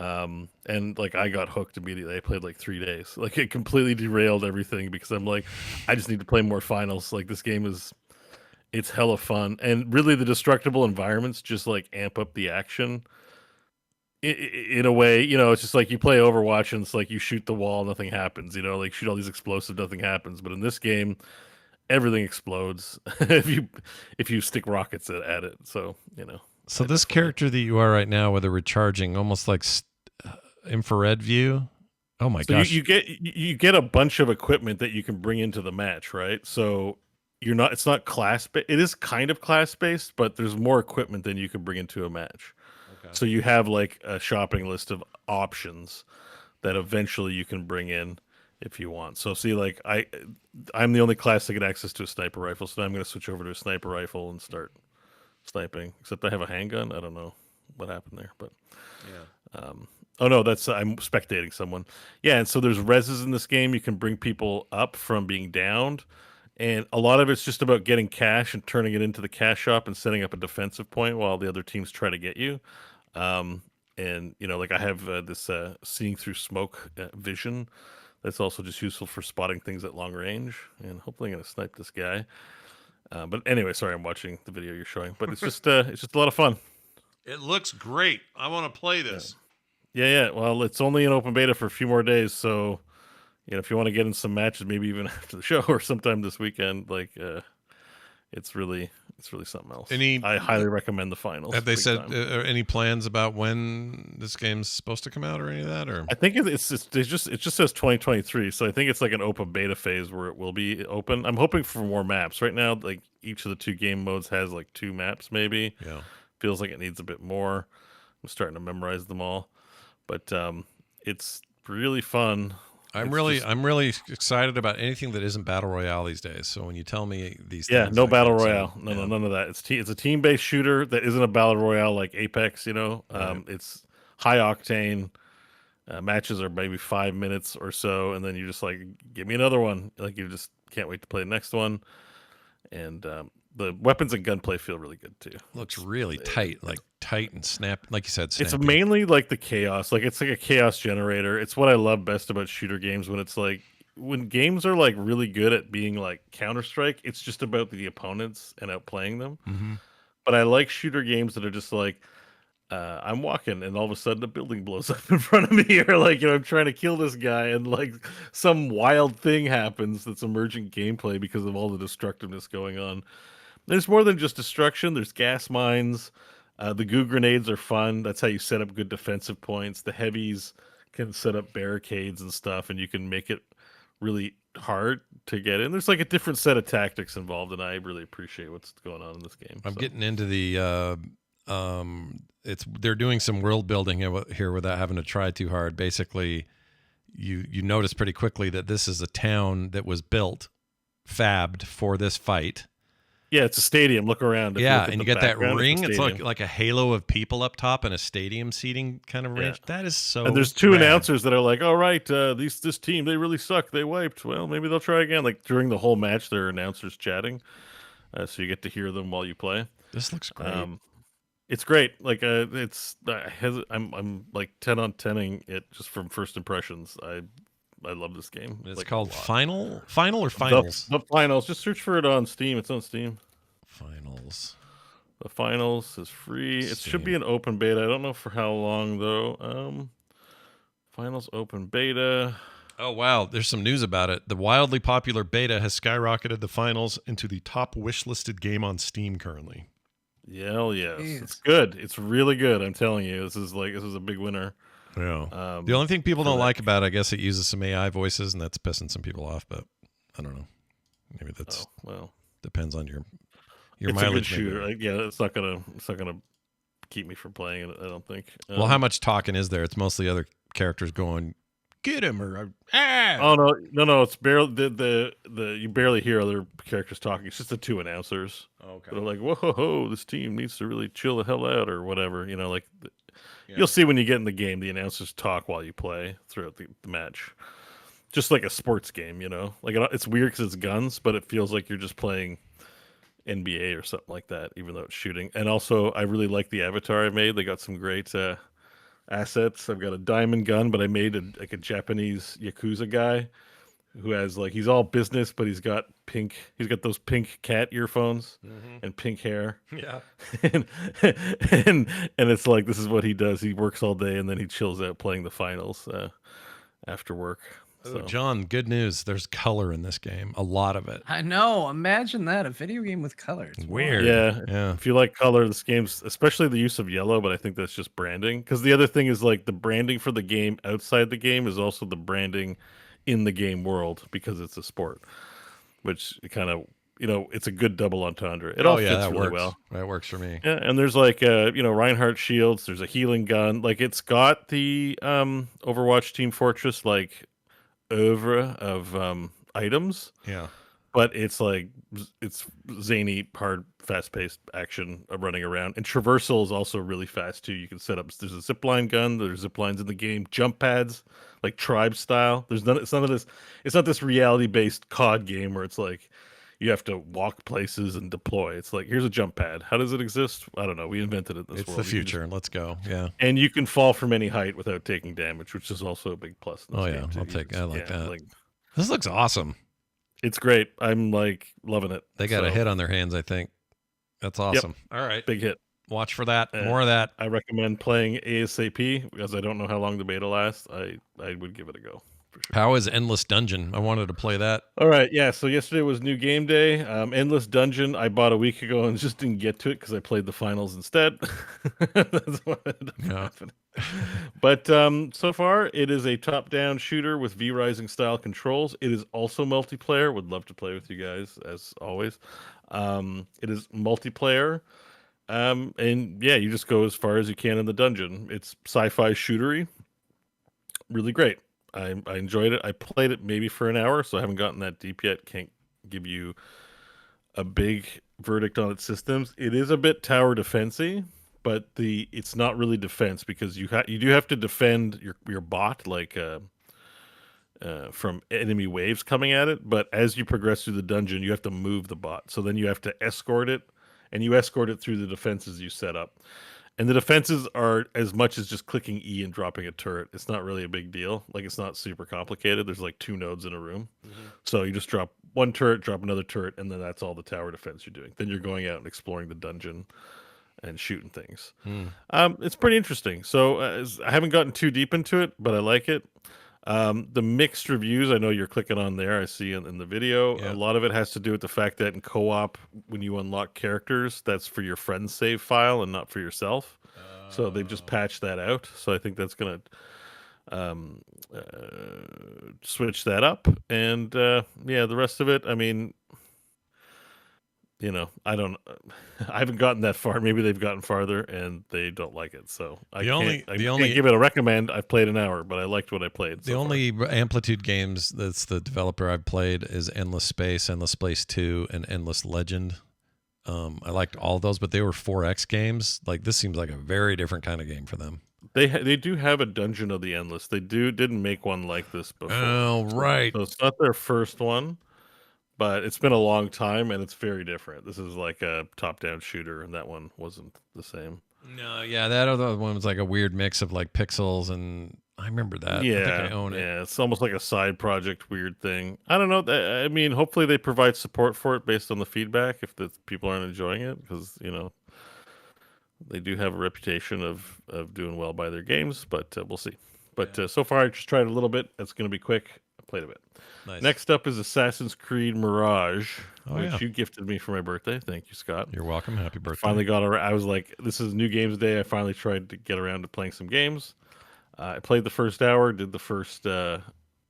Speaker 3: And I got hooked immediately. I played 3 days. It completely derailed everything because I'm I just need to play more finals. This game it's hella fun, and really the destructible environments just amp up the action. In a way, it's just you play Overwatch and it's you shoot the wall, nothing happens, shoot all these explosives, nothing happens. But in this game, everything explodes if you stick rockets at it. So,
Speaker 1: So this character that you are right now with a recharging, almost like infrared view. Oh my gosh.
Speaker 3: You get a bunch of equipment that you can bring into the match, right? So it's not class based. It is kind of class based, but there's more equipment than you can bring into a match. So you have a shopping list of options that eventually you can bring in if you want. So see, I'm the only class that get access to a sniper rifle, so now I'm going to switch over to a sniper rifle and start sniping. Except I have a handgun. I don't know what happened there, but yeah. Oh no, I'm spectating someone. Yeah, and so there's reses in this game. You can bring people up from being downed. And a lot of it's just about getting cash and turning it into the cash shop and setting up a defensive point while the other teams try to get you. And I have this seeing through smoke vision that's also just useful for spotting things at long range. And hopefully I'm going to snipe this guy. But anyway, sorry, I'm watching the video you're showing. But it's just a lot of fun.
Speaker 4: It looks great. I want to play this.
Speaker 3: Yeah. Well, it's only in open beta for a few more days, so if you want to get in some matches, maybe even after the show or sometime this weekend, it's really something else. I highly recommend the finals.
Speaker 1: Have they said any plans about when this game's supposed to come out or any of that? Or
Speaker 3: I think it just says 2023, so I think it's an open beta phase where it will be open. I'm hoping for more maps. Right now, each of the 2 game modes has 2 maps, maybe.
Speaker 1: Yeah,
Speaker 3: feels like it needs a bit more. I'm starting to memorize them all, but it's really fun.
Speaker 1: I'm
Speaker 3: It's
Speaker 1: really
Speaker 3: just-
Speaker 1: I'm really excited about anything that isn't battle royale these days. So when you tell me these
Speaker 3: yeah,
Speaker 1: things,
Speaker 3: no
Speaker 1: I get
Speaker 3: battle
Speaker 1: excited.
Speaker 3: royale, no,
Speaker 1: Yeah.
Speaker 3: none of that. It's a team based shooter that isn't a battle royale like Apex.
Speaker 1: Right.
Speaker 3: It's high octane. Matches are maybe 5 minutes or so, and then you just like give me another one. Like you just can't wait to play the next one. And the weapons and gunplay feel really good too.
Speaker 1: Looks really tight, like tight and snap, like you said.
Speaker 3: It's
Speaker 1: Snappy.
Speaker 3: mainly like the chaos. Like it's like a chaos generator. It's what I love best about shooter games when it's like when games are like really good at being like Counter-Strike, it's just about the opponents and outplaying them.
Speaker 1: Mhm.
Speaker 3: But I like shooter games that are just like I'm walking and all of a sudden a building blows up in front of me, or like I'm trying to kill this guy and like some wild thing happens that's emergent gameplay because of all the destructiveness going on. There's more than just destruction. There's gas mines. The goo grenades are fun. That's how you set up good defensive points. The heavies can set up barricades and stuff, and you can make it really hard to get in. There's like a different set of tactics involved, and I really appreciate what's going on in this game.
Speaker 1: I'm
Speaker 3: so.
Speaker 1: getting into the they're doing some world building here without having to try too hard. Basically, you notice pretty quickly that this is a town that was built, fabbed for this fight.
Speaker 3: Yeah, it's a stadium. Look around. If
Speaker 1: Yeah,
Speaker 3: look at
Speaker 1: and
Speaker 3: the
Speaker 1: you get that
Speaker 3: background,
Speaker 1: ring. It's
Speaker 3: stadium.
Speaker 1: like a halo of people up top and a stadium seating kind of range.
Speaker 3: Yeah.
Speaker 1: That is so.
Speaker 3: And there's two
Speaker 1: rad.
Speaker 3: announcers that are like, "All right, this team they really suck. They wiped. Well, maybe they'll try again." Like during the whole match, there are announcers chatting, so you get to hear them while you play.
Speaker 1: This looks great.
Speaker 3: It's great. Like I'm like 10 on 10ing it just from first impressions. I love this game.
Speaker 1: It's
Speaker 3: like,
Speaker 1: called
Speaker 3: a lot.
Speaker 1: Final or Finals?
Speaker 3: The Finals. Just search for it on Steam. It's on Steam.
Speaker 1: Finals.
Speaker 3: The Finals is free. It should
Speaker 1: Steam.
Speaker 3: be an open beta. I don't know for how long though. Finals open beta.
Speaker 1: Oh wow, there's some news about it. The wildly popular beta has skyrocketed the Finals into the top wishlisted game on Steam currently.
Speaker 3: Yeah, yes.
Speaker 2: Jeez.
Speaker 3: It's good. It's really good. I'm telling you. This is a big winner.
Speaker 1: Yeah. The only thing people don't like about it, I guess it uses some AI voices, and that's pissing some people off. But I don't know. Maybe that's depends on your
Speaker 3: it's
Speaker 1: mileage.
Speaker 3: a good shooter.
Speaker 1: maybe.
Speaker 3: Yeah, it's not gonna keep me from playing it. I don't think.
Speaker 1: Well, how much talking is there? It's mostly other characters going, "Get him!" or "Ah."
Speaker 3: Oh no! It's barely the you barely hear other characters talking. It's just the two announcers.
Speaker 1: Okay.
Speaker 3: They're like, "Whoa, this team needs to really chill the hell out," or whatever. You'll see when you get in the game, the announcers talk while you play throughout the match, just like a sports game. Like it's weird because it's guns, but it feels like you're just playing NBA or something like that, even though it's shooting. And also, I really like the avatar I made. They got some great assets. I've got a diamond gun, but I made a Japanese Yakuza guy who has he's all business, but he's got those pink cat earphones and pink hair.
Speaker 1: Yeah.
Speaker 3: and it's like, this is what he does. He works all day and then he chills out playing the finals after work.
Speaker 1: Oh, John, good news. There's color in this game. A lot of it.
Speaker 2: I know. Imagine that, a video game with color. It's
Speaker 1: Weird. Yeah.
Speaker 3: If you like color, this game's, especially the use of yellow, but I think that's just branding. Because the other thing is like the branding for the game outside the game is also the branding in the game world because it's a sport, which kind of, it's a good double entendre. It all fits
Speaker 1: that
Speaker 3: really
Speaker 1: works.
Speaker 3: well.
Speaker 1: That works for me.
Speaker 3: Yeah, and there's Reinhardt shields. There's a healing gun. Like it's got the Overwatch Team Fortress oeuvre of items.
Speaker 1: Yeah.
Speaker 3: But it's zany, hard, fast-paced action running around. And traversal is also really fast too. You can set up. There's a zipline gun. There's zip lines in the game. Jump pads, like tribe style. There's none. It's none of this. It's not this reality-based COD game where it's like you have to walk places and deploy. It's like, here's a jump pad. How does it exist? I don't know. We invented it in this
Speaker 1: It's
Speaker 3: world.
Speaker 1: the future. Let's go. Yeah.
Speaker 3: And you can fall from any height without taking damage, which is also a big plus. In this game too.
Speaker 1: I'll take. I like that.
Speaker 3: Like,
Speaker 1: This looks awesome.
Speaker 3: it's great. I'm loving it.
Speaker 1: They got a hit on their hands, I think. That's awesome. All right.
Speaker 3: Big hit.
Speaker 1: Watch for that. More of that.
Speaker 3: I recommend playing ASAP because I don't know how long the beta lasts. I would give it a go for sure.
Speaker 1: How is Endless Dungeon? I wanted to play that.
Speaker 3: All right, yeah. So yesterday was new game day. Endless Dungeon I bought a week ago and just didn't get to it because I played the finals instead. That's what ended up happening. But so far it is a top-down shooter with V-Rising style controls. It is also multiplayer. Would love to play with you guys as always. It is multiplayer. And yeah, you just go as far as you can in the dungeon. It's sci-fi shootery, really great. I enjoyed it. I played it maybe for an hour, so I haven't gotten that deep yet. Can't give you a big verdict on its systems. It is a bit tower defensey, but it's not really defense because you do have to defend your bot from enemy waves coming at it. But as you progress through the dungeon, you have to move the bot. So then you have to escort it, and you escort it through the defenses you set up. And the defenses are as much as just clicking E and dropping a turret. It's not really a big deal. Like, it's not super complicated. There's like 2 nodes in a room. So you just drop one turret, drop another turret, and then that's all the tower defense you're doing. Then you're going out and exploring the dungeon and shooting things. It's pretty interesting. So I haven't gotten too deep into it, but I like it. The mixed reviews, I know you're clicking on there. I see in the video.
Speaker 1: Yeah.
Speaker 3: A lot of it has to do with the fact that in co-op, when you unlock characters, that's for your friend's save file and not for yourself. So they've just patched that out. So I think that's gonna switch that up. And yeah, the rest of it, I mean, I don't. I haven't gotten that far. Maybe they've gotten farther and they don't like it. So I can't give it a recommend. I've played an hour, but I liked what I played.
Speaker 1: The only Amplitude games that's the developer I've played is Endless Space, Endless Space 2, and Endless Legend. I liked all of those, but they were 4X games. Like, this seems like a very different kind of game for them.
Speaker 3: They do have a Dungeon of the Endless. They didn't make one like this before.
Speaker 1: Oh, right.
Speaker 3: So it's not their first one, but it's been a long time and it's very different. This is like a top-down shooter, and that one wasn't the same.
Speaker 1: No, yeah, that other one was like a weird mix of like pixels, and I remember that.
Speaker 3: Yeah,
Speaker 1: I think I own it.
Speaker 3: yeah, it's almost like a side project weird thing. I don't know. I mean, hopefully they provide support for it based on the feedback if the people aren't enjoying it, because they do have a reputation of doing well by their games, but we'll see. But so far, I just tried a little bit. It's going to be quick. I played a bit.
Speaker 1: Nice.
Speaker 3: Next up is Assassin's Creed Mirage,
Speaker 1: Oh,
Speaker 3: which
Speaker 1: yeah.
Speaker 3: you gifted me for my birthday. Thank you, Scott.
Speaker 1: You're welcome. Happy birthday.
Speaker 3: Finally got around. I was like, this is New Games Day. I finally tried to get around to playing some games. I played the first hour, did the first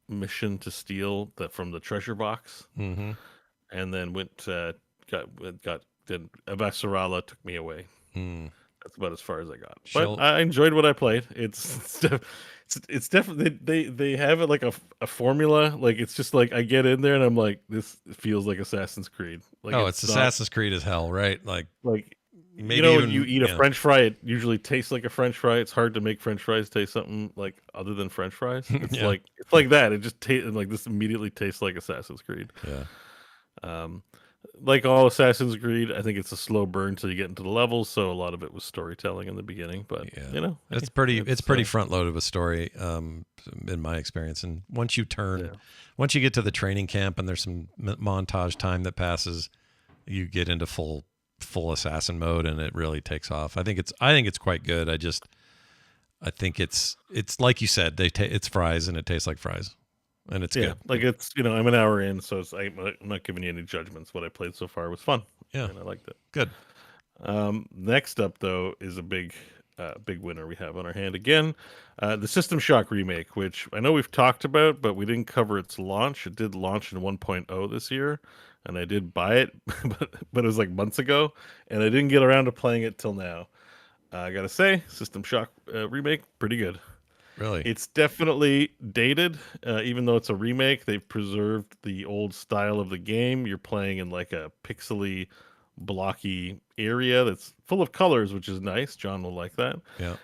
Speaker 3: mission to steal from the treasure box,
Speaker 1: Mm-hmm.
Speaker 3: and then then Avasarala took me away.
Speaker 1: Mm.
Speaker 3: That's about as far as I got.
Speaker 1: Shall-
Speaker 3: But I enjoyed what I played. It's definitely they have it like a formula. Like, it's just like I get in there and I'm like, this feels like Assassin's Creed. Like,
Speaker 1: Oh, it's Assassin's Creed as hell, right? Like, maybe
Speaker 3: when
Speaker 1: even,
Speaker 3: you eat a French fry, it usually tastes like a French fry. It's hard to make French fries taste something like other than French fries. It's
Speaker 1: Yeah.
Speaker 3: it's like that. It just like this immediately tastes like Assassin's Creed.
Speaker 1: Yeah.
Speaker 3: Like all Assassin's Creed, I think it's a slow burn till you get into the levels. So a lot of it was storytelling in the beginning, but
Speaker 1: Yeah. It's pretty front loaded with story, in my experience. And once you get to the training camp and there's some montage time that passes, you get into full assassin mode, and it really takes off. I think it's quite good. I think it's like you said, it's fries and it tastes like fries, and it's good.
Speaker 3: Like, it's I'm an hour in, so I'm not giving you any judgments. What I played so far was fun.
Speaker 1: Yeah.
Speaker 3: And I liked it.
Speaker 1: Good.
Speaker 3: Next up, though, is a big winner we have on our hand again. The System Shock remake, which I know we've talked about, but we didn't cover its launch. It did launch in 1.0 this year, and I did buy it, but it was like months ago, and I didn't get around to playing it till now. I gotta say, System Shock remake, pretty good.
Speaker 1: Really?
Speaker 3: It's definitely dated, even though it's a remake. They've preserved the old style of the game. You're playing in like a pixely, blocky area that's full of colors, which is nice. John will like that.
Speaker 2: Yeah,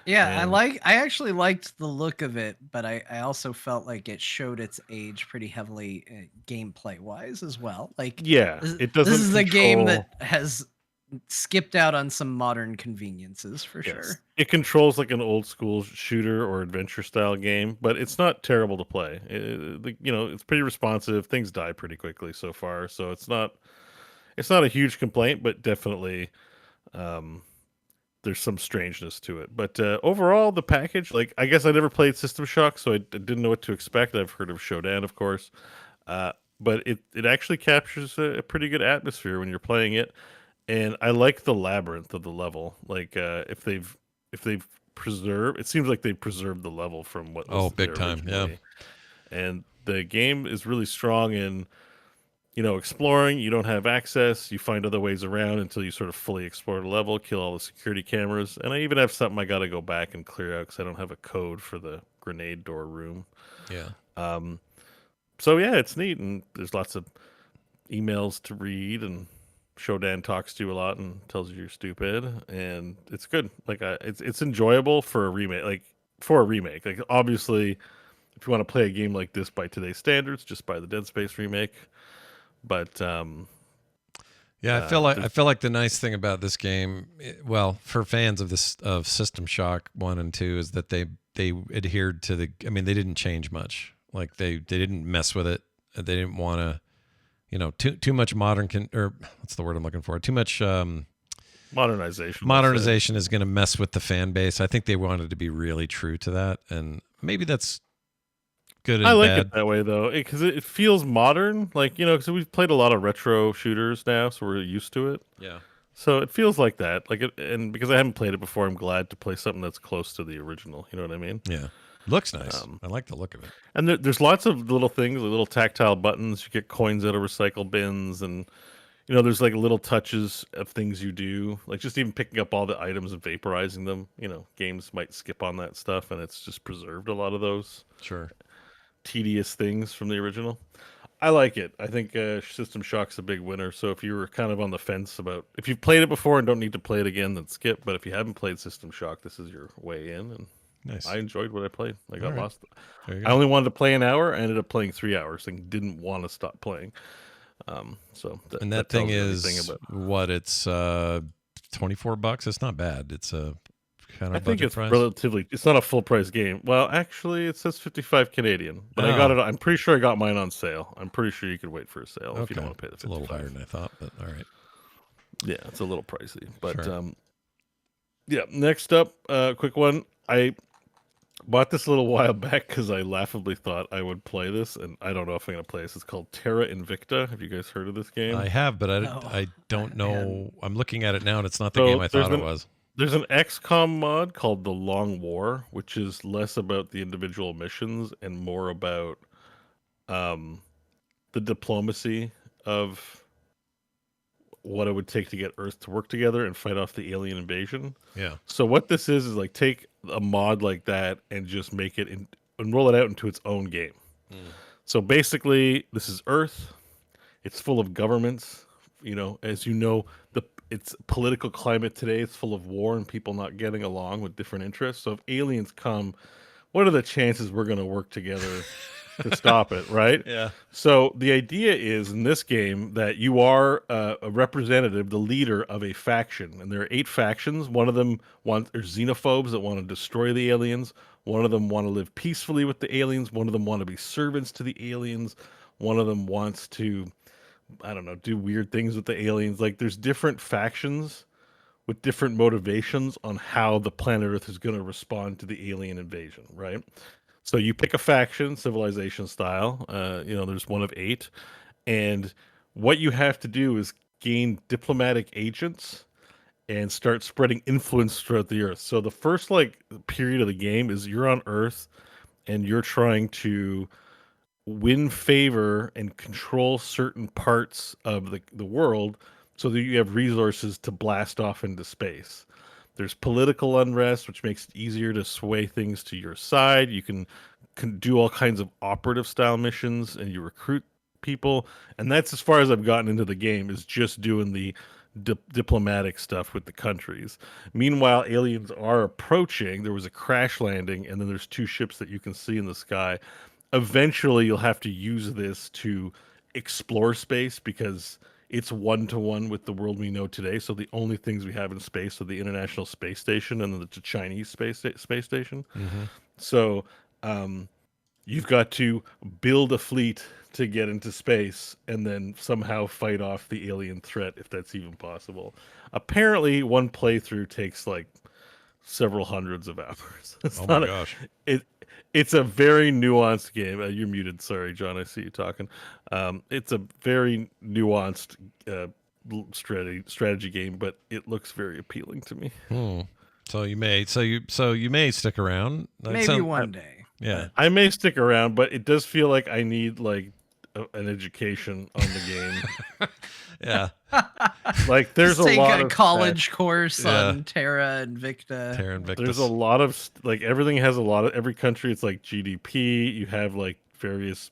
Speaker 3: And-
Speaker 2: I actually liked the look of it, but I also felt like it showed its age pretty heavily gameplay wise as well. Like,
Speaker 3: Yeah, it doesn't.
Speaker 2: This is a game
Speaker 3: control-
Speaker 2: that has skipped out on some modern conveniences for
Speaker 3: Yes.
Speaker 2: sure.
Speaker 3: It controls like an old school shooter or adventure style game, but it's not terrible to play. It's pretty responsive. Things die pretty quickly so far, so it's not a huge complaint, but definitely there's some strangeness to it. But overall, the package, like, I guess I never played System Shock, so I didn't know what to expect. I've heard of Shodan, of course, but it actually captures a pretty good atmosphere when you're playing it. And I like the labyrinth of the level. Like, if they've preserved, it seems like they preserved the level from what was
Speaker 1: big
Speaker 3: there
Speaker 1: time, yeah.
Speaker 3: originally. And the game is really strong in, exploring. You don't have access. You find other ways around until you sort of fully explore the level, kill all the security cameras. And I even have something I got to go back and clear out because I don't have a code for the grenade door room.
Speaker 1: Yeah.
Speaker 3: So yeah, it's neat, and there's lots of emails to read, and Shodan talks to you a lot and tells you you're stupid, and it's good. Like it's enjoyable for a remake. Like obviously, if you want to play a game like this by today's standards, just buy the Dead Space remake. But
Speaker 1: Yeah, I feel like the nice thing about this game, well, for fans of System Shock 1 and 2, is that they adhered to they didn't change much. Like they didn't mess with it. They didn't want to, too much or what's the word I'm looking for? Too much
Speaker 3: modernization.
Speaker 1: Modernization is going to mess with the fan base. I think they wanted to be really true to that, and maybe that's good and
Speaker 3: I like
Speaker 1: bad.
Speaker 3: it that way though, because it feels modern. Like because we've played a lot of retro shooters now, so we're used to it.
Speaker 1: Yeah.
Speaker 3: So it feels like that. And because I haven't played it before, I'm glad to play something that's close to the original. You know what I mean?
Speaker 1: Yeah. Looks nice. I like the look of it.
Speaker 3: And there's lots of little things, little tactile buttons. You get coins out of recycle bins, and there's like little touches of things you do, like just even picking up all the items and vaporizing them. Games might skip on that stuff, and it's just preserved a lot of those
Speaker 1: Sure.
Speaker 3: tedious things from the original. I like it. I think System Shock's a big winner. So if you were kind of on the fence about if you've played it before and don't need to play it again, then skip. But if you haven't played System Shock, this is your way in. And
Speaker 1: Nice.
Speaker 3: I enjoyed what I played. I got lost.
Speaker 1: There you
Speaker 3: I
Speaker 1: go.
Speaker 3: only wanted to play an hour. I ended up playing 3 hours and didn't want to stop playing.
Speaker 1: And that thing
Speaker 3: tells you
Speaker 1: is
Speaker 3: everything about-
Speaker 1: what? It's $24. It's not bad. It's a kind of
Speaker 3: I think
Speaker 1: budget
Speaker 3: it's
Speaker 1: price.
Speaker 3: relatively. It's not a full price game. Well, actually, it says 55 Canadian, but I
Speaker 1: Oh.
Speaker 3: got it. I'm pretty sure I got mine on sale. I'm pretty sure you could wait for a sale if you don't want to pay the 55.
Speaker 1: It's a little higher than I thought, but all right.
Speaker 3: Yeah, it's a little pricey, but
Speaker 1: Sure.
Speaker 3: yeah. Next up, quick one. I bought this a little while back because I laughably thought I would play this, and I don't know if I'm going to play this. It's called Terra Invicta. Have you guys heard of this game?
Speaker 1: I have, but
Speaker 2: No.
Speaker 1: I don't know.
Speaker 2: Man.
Speaker 1: I'm looking at it now, and it's not the
Speaker 3: So
Speaker 1: game I
Speaker 3: there's
Speaker 1: thought it
Speaker 3: an-
Speaker 1: was.
Speaker 3: There's an XCOM mod called The Long War, which is less about the individual missions and more about the diplomacy of what it would take to get Earth to work together and fight off the alien invasion.
Speaker 1: Yeah.
Speaker 3: So what this is like take a mod like that and just make it and roll it out into its own game. So basically, this is Earth. It's full of governments. As you know, it's political climate today. It's full of war and people not getting along with different interests. So if aliens come, what are the chances we're going to work together to stop it, right?
Speaker 1: Yeah.
Speaker 3: So the idea is in this game that you are a representative, the leader of a faction, and there are 8 factions. One of them are xenophobes that want to destroy the aliens. One of them want to live peacefully with the aliens. One of them want to be servants to the aliens. One of them wants to, I don't know, do weird things with the aliens. Like there's different factions with different motivations on how the planet Earth is going to respond to the alien invasion, right? So you pick a faction, civilization style. There's one of 8, and what you have to do is gain diplomatic agents and start spreading influence throughout the Earth. So the first period of the game is you're on Earth, and you're trying to win favor and control certain parts of the world so that you have resources to blast off into space. There's political unrest, which makes it easier to sway things to your side. You can do all kinds of operative style missions, and you recruit people. And that's as far as I've gotten into the game, is just doing the diplomatic stuff with the countries. Meanwhile, aliens are approaching. There was a crash landing, and then there's 2 ships that you can see in the sky. Eventually, you'll have to use this to explore space because it's 1-to-1 with the world we know today. So the only things we have in space are the International Space Station and the Chinese space station.
Speaker 1: Mm-hmm.
Speaker 3: So you've got to build a fleet to get into space and then somehow fight off the alien threat, if that's even possible. Apparently, one playthrough takes like several hundreds of hours.
Speaker 1: Oh my gosh.
Speaker 3: It's a very nuanced game. You're muted. Sorry, John. I see you talking. It's a very nuanced strategy game, but it looks very appealing to me.
Speaker 1: So you may stick around.
Speaker 2: Maybe one day.
Speaker 1: Yeah.
Speaker 3: I may stick around, but it does feel like I need an education on the game.
Speaker 1: Yeah.
Speaker 3: Like there's
Speaker 2: Just
Speaker 3: a
Speaker 2: take
Speaker 3: lot
Speaker 2: a
Speaker 3: of
Speaker 2: college course
Speaker 1: Yeah.
Speaker 2: on Terra Invicta.
Speaker 1: Terra Invicta.
Speaker 3: there's a lot of like everything has a lot of every country. It's like GDP. You have like various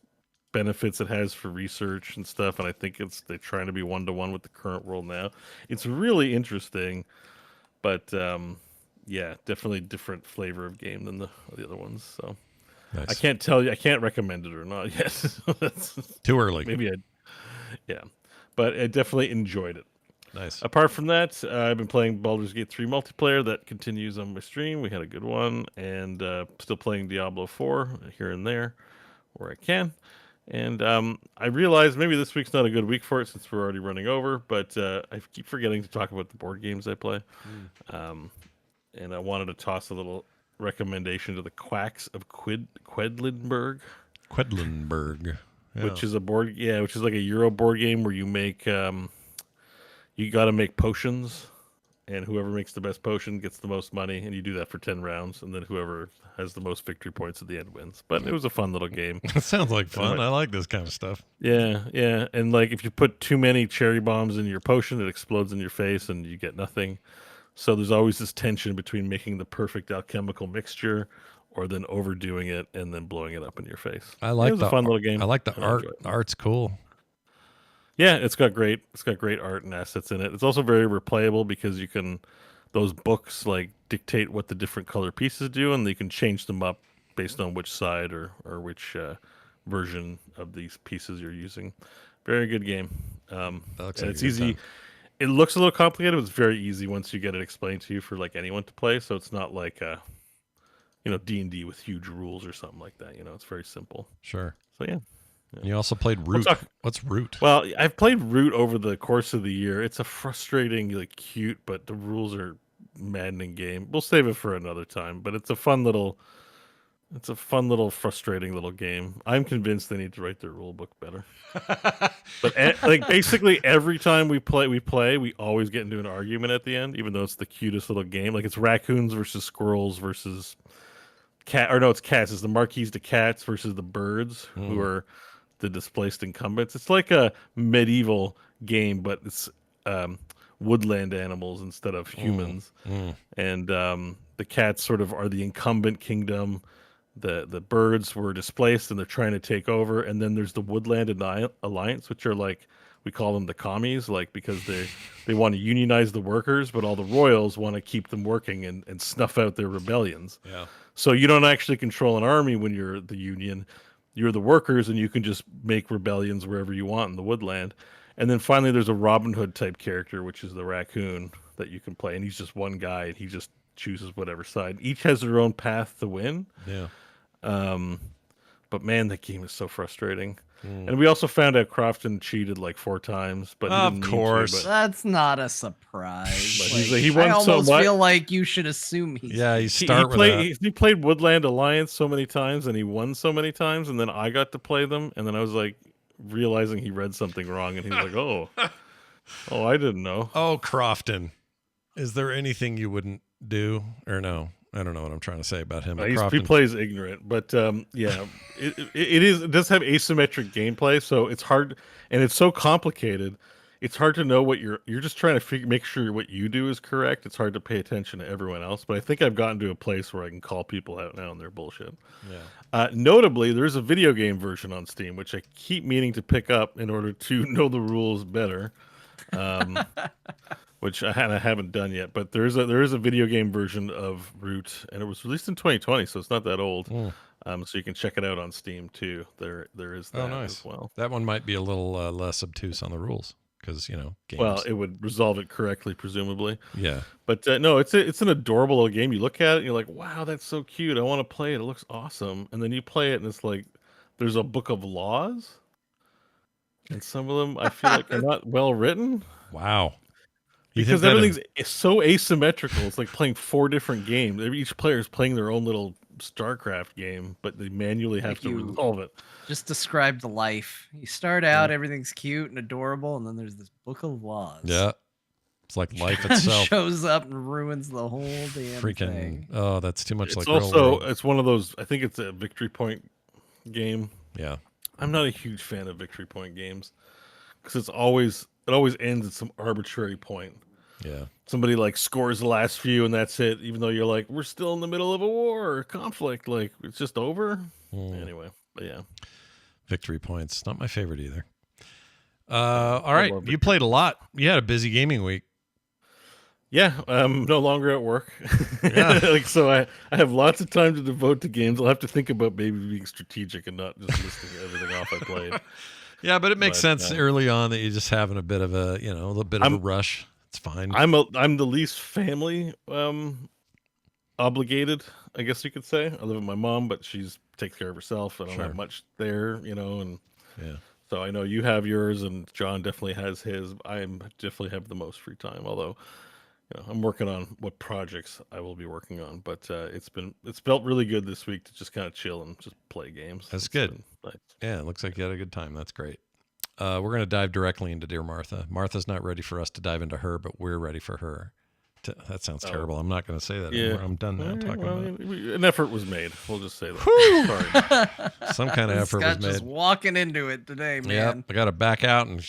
Speaker 3: benefits it has for research and stuff. And I think they're trying to be 1-to-1 with the current world now. It's really interesting, but yeah, definitely different flavor of game than the other ones. So
Speaker 1: Nice.
Speaker 3: I can't tell you. I can't recommend it or not yet.
Speaker 1: Too early.
Speaker 3: Maybe yeah, but I definitely enjoyed it.
Speaker 1: Nice.
Speaker 3: Apart from that, I've been playing Baldur's Gate 3 multiplayer. That continues on my stream. We had a good one, and still playing Diablo 4 here and there where I can. And I realized maybe this week's not a good week for it since we're already running over, but I keep forgetting to talk about the board games I play. And I wanted to toss a little recommendation to the Quacks of Quedlinburg.
Speaker 1: Quedlinburg. Yeah.
Speaker 3: Which is which is like a Euro board game where you make you got to make potions, and whoever makes the best potion gets the most money, and you do that for 10 rounds, and then whoever has the most victory points at the end wins. But it was a fun little game.
Speaker 1: It sounds like fun. I like this kind of stuff.
Speaker 3: Yeah, and like if you put too many cherry bombs in your potion, it explodes in your face, and you get nothing. So there's always this tension between making the perfect alchemical mixture or then overdoing it and then blowing it up in your face.
Speaker 1: I like
Speaker 3: it was a fun little game.
Speaker 1: I like the
Speaker 3: I
Speaker 1: art.
Speaker 3: enjoyed it.
Speaker 1: Art's cool.
Speaker 3: Yeah, it's got great art and assets in it. It's also very replayable because you can those books like dictate what the different color pieces do, and you can change them up based on which side or which version of these pieces you're using. Very good game.
Speaker 1: That looks
Speaker 3: And
Speaker 1: like
Speaker 3: it's
Speaker 1: a good
Speaker 3: easy.
Speaker 1: time.
Speaker 3: It looks a little complicated, but it's very easy once you get it explained to you for like anyone to play. So it's not like D&D with huge rules or something like that. It's very simple.
Speaker 1: Sure.
Speaker 3: So yeah.
Speaker 1: You also played
Speaker 3: We'll
Speaker 1: Root.
Speaker 3: talk-
Speaker 1: What's Root?
Speaker 3: Well, I've played Root over the course of the year. It's a frustrating, like cute, but the rules are maddening game. We'll save it for another time, but it's a fun little, frustrating little game. I'm convinced they need to write their rule book better. But like basically every time we play, we always get into an argument at the end, even though it's the cutest little game. Like it's raccoons versus squirrels versus it's cats. It's the Marquise de Cats versus the birds who are the displaced incumbents. It's like a medieval game, but it's woodland animals instead of humans. And the cats sort of are the incumbent kingdom. The birds were displaced and they're trying to take over. And then there's the Woodland Alliance, which are like, we call them the commies, like because they want to unionize the workers, but all the royals want to keep them working and snuff out their rebellions.
Speaker 1: Yeah.
Speaker 3: So you don't actually control an army when you're the union. You're the workers, and you can just make rebellions wherever you want in the woodland. And then finally, there's a Robin Hood type character, which is the raccoon that you can play, and he's just one guy, and he just chooses whatever side. Each has their own path to win.
Speaker 1: Yeah.
Speaker 3: But man, that game is so frustrating. And we also found out Crofton cheated like 4 times, but he
Speaker 1: Of
Speaker 3: didn't mean
Speaker 1: course.
Speaker 3: to,
Speaker 2: That's not a surprise.
Speaker 3: But he's
Speaker 2: Like,
Speaker 3: like, he won
Speaker 2: I
Speaker 3: so
Speaker 2: almost
Speaker 3: much.
Speaker 2: feel like you should assume he's
Speaker 1: Yeah, you
Speaker 3: He
Speaker 1: start with that.
Speaker 3: he played Woodland Alliance so many times, and he won so many times, and then I got to play them, and then I was like realizing he read something wrong, and he's like, oh, I didn't know.
Speaker 1: Oh, Crofton. Is there anything you wouldn't do or no? I don't know what I'm trying to say about him. But
Speaker 3: He
Speaker 1: Crofton.
Speaker 3: plays ignorant, but yeah, it does have asymmetric gameplay, so it's hard, and it's so complicated. It's hard to know what you're just trying to make sure what you do is correct. It's hard to pay attention to everyone else, but I think I've gotten to a place where I can call people out now on their bullshit.
Speaker 1: Yeah.
Speaker 3: Notably, there's a video game version on Steam, which I keep meaning to pick up in order to know the rules better. Which I haven't done yet, but there is a video game version of Root, and it was released in 2020, so it's not that old. So you can check it out on Steam too. There is that
Speaker 1: nice.
Speaker 3: as well.
Speaker 1: That one might be a little less obtuse on the rules because games.
Speaker 3: Well, it would resolve it correctly, presumably.
Speaker 1: Yeah.
Speaker 3: But no, it's an adorable little game. You look at it, and you're like, wow, that's so cute. I want to play it. It looks awesome. And then you play it, and it's like there's a book of laws, and some of them I feel like are not well written.
Speaker 1: Wow.
Speaker 3: Because everything's so asymmetrical. It's like playing 4 different games. Each player is playing their own little StarCraft game, but they manually have to resolve it.
Speaker 2: just described the life. You start out, everything's cute and adorable, and then there's this book of laws.
Speaker 1: Yeah. It's like life itself.
Speaker 2: Shows up and ruins the whole damn
Speaker 1: Freaking.
Speaker 2: thing.
Speaker 1: Oh, that's too much
Speaker 3: It's
Speaker 1: like real
Speaker 3: also
Speaker 1: world.
Speaker 3: it's one of those. I think it's a victory point game.
Speaker 1: Yeah.
Speaker 3: I'm not a huge fan of victory point games because it always ends at some arbitrary point.
Speaker 1: Yeah.
Speaker 3: Somebody like scores the last few and that's it. Even though you're like, we're still in the middle of a war or conflict, like it's just over. Anyway, but yeah,
Speaker 1: victory points, not my favorite either.
Speaker 3: I
Speaker 1: All right,
Speaker 3: love
Speaker 1: you
Speaker 3: victory
Speaker 1: played a lot. You had a busy gaming week.
Speaker 3: Yeah, I'm no longer at work.
Speaker 1: Yeah.
Speaker 3: Like so I have lots of time to devote to games. I'll have to think about maybe being strategic and not just listing everything off I played.
Speaker 1: Yeah, but it makes
Speaker 3: But,
Speaker 1: sense early on that you're just having a bit of a, a little bit of a rush. It's fine.
Speaker 3: I'm the least family obligated, I guess you could say. I live with my mom, but she's takes care of herself. I don't
Speaker 1: Sure.
Speaker 3: have much there, and
Speaker 1: Yeah.
Speaker 3: so I know you have yours and John definitely has his. I definitely have the most free time, although I'm working on what projects I will be working on, but it's felt really good this week to just kind of chill and just play games.
Speaker 1: That's
Speaker 3: It's
Speaker 1: good.
Speaker 3: been nice.
Speaker 1: Yeah, it looks like you had a good time. That's great. We're going to dive directly into Dear Martha. Martha's not ready for us to dive into her, but we're ready for her. That sounds terrible. I'm not going to say that anymore. I'm done now talking about it.
Speaker 3: An effort was made. We'll just say that. Sorry.
Speaker 1: Some kind of effort was
Speaker 2: Scott
Speaker 1: made.
Speaker 2: just walking into it today, man.
Speaker 1: Yeah, I got to back out and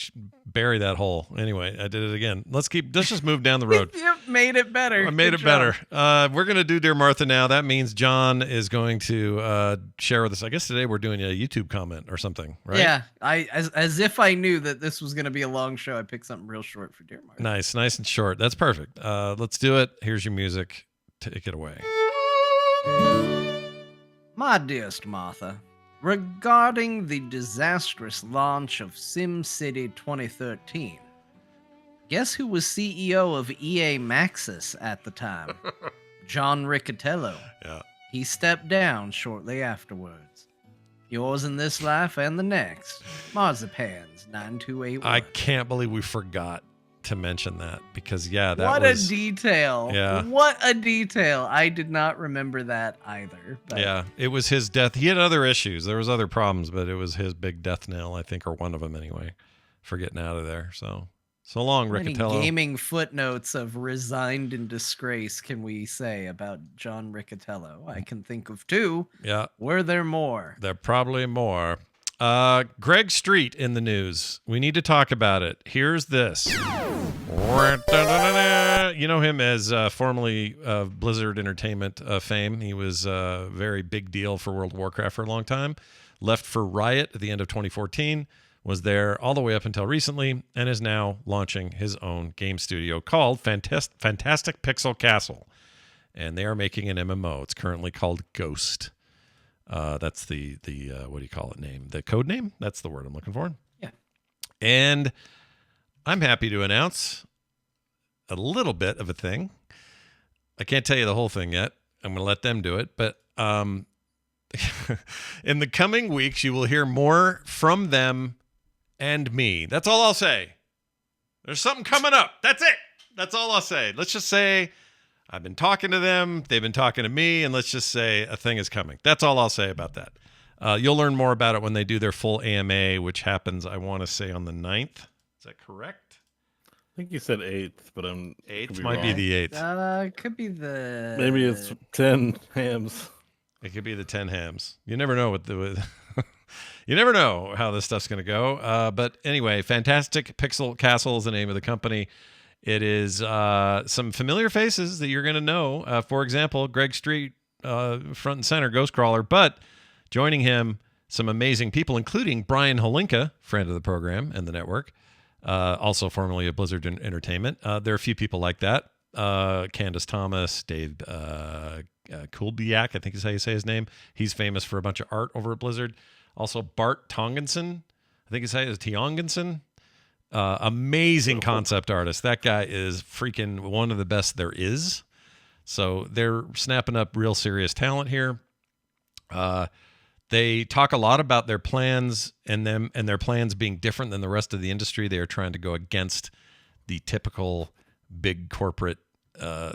Speaker 1: bury that hole. Anyway, I did it again. Let's just move down the road.
Speaker 2: You made it better.
Speaker 1: I made
Speaker 2: Good
Speaker 1: it
Speaker 2: job.
Speaker 1: better. We're going to do Dear Martha now. That means John is going to share with us. I guess today we're doing a YouTube comment or something, right?
Speaker 2: Yeah, as if I knew that this was going to be a long show, I picked something real short for Dear Martha.
Speaker 1: Nice and short. That's perfect. Let's do it. Here's your music. Take it away.
Speaker 2: My dearest Martha, regarding the disastrous launch of SimCity 2013, guess who was CEO of EA Maxis at the time? John Riccatello.
Speaker 1: Yeah.
Speaker 2: He stepped down shortly afterwards. Yours in this life and the next, Marzipans 9281.
Speaker 1: I can't believe we forgot to mention that because that
Speaker 2: what
Speaker 1: was
Speaker 2: a detail.
Speaker 1: Yeah.
Speaker 2: What a detail. I did not remember that either. But
Speaker 1: Yeah, it was his death. He had other issues. There was other problems, but it was his big death knell, I think, or one of them anyway, for getting out of there. So long,
Speaker 2: how many
Speaker 1: Riccatello.
Speaker 2: gaming footnotes of resigned in disgrace can we say about John Riccatello? I can think of two.
Speaker 1: Yeah,
Speaker 2: Were there more?
Speaker 1: there are probably more. Greg Street in the news. We need to talk about it. Here's this. You know him as formerly Blizzard Entertainment fame. He was a very big deal for World of Warcraft for a long time. Left for Riot at the end of 2014. Was there all the way up until recently and is now launching his own game studio called Fantastic Pixel Castle. And they are making an MMO. It's currently called Ghost. That's the what do you call it name? The code name? That's the word I'm looking for.
Speaker 2: Yeah.
Speaker 1: And I'm happy to announce a little bit of a thing. I can't tell you the whole thing yet. I'm going to let them do it. But in the coming weeks, you will hear more from them and me. That's all I'll say. There's something coming up. That's it. That's all I'll say. Let's just say I've been talking to them. They've been talking to me. And let's just say a thing is coming. That's all I'll say about that. You'll learn more about it when they do their full AMA, which happens, I want to say, on the 9th. Is that correct?
Speaker 3: I think you said 8th, but I'm
Speaker 1: 8th might be the 8th.
Speaker 2: Could be the.
Speaker 3: Maybe it's 10 hams.
Speaker 1: It could be the 10 hams. You never know you never know how this stuff's going to go. But anyway, Fantastic Pixel Castle is the name of the company. It is some familiar faces that you're going to know. For example, Greg Street, front and center, Ghostcrawler. But joining him, some amazing people, including Brian Holinka, friend of the program and the network, also formerly of Blizzard Entertainment. There are a few people like that. Candace Thomas, Dave Kulbiak, I think is how you say his name. He's famous for a bunch of art over at Blizzard. Also, Bart Tongenson, I think his name is Tiongenson. Amazing concept artist. That guy is freaking one of the best there is. So they're snapping up real serious talent here. They talk a lot about their plans and their plans being different than the rest of the industry. They are trying to go against the typical big corporate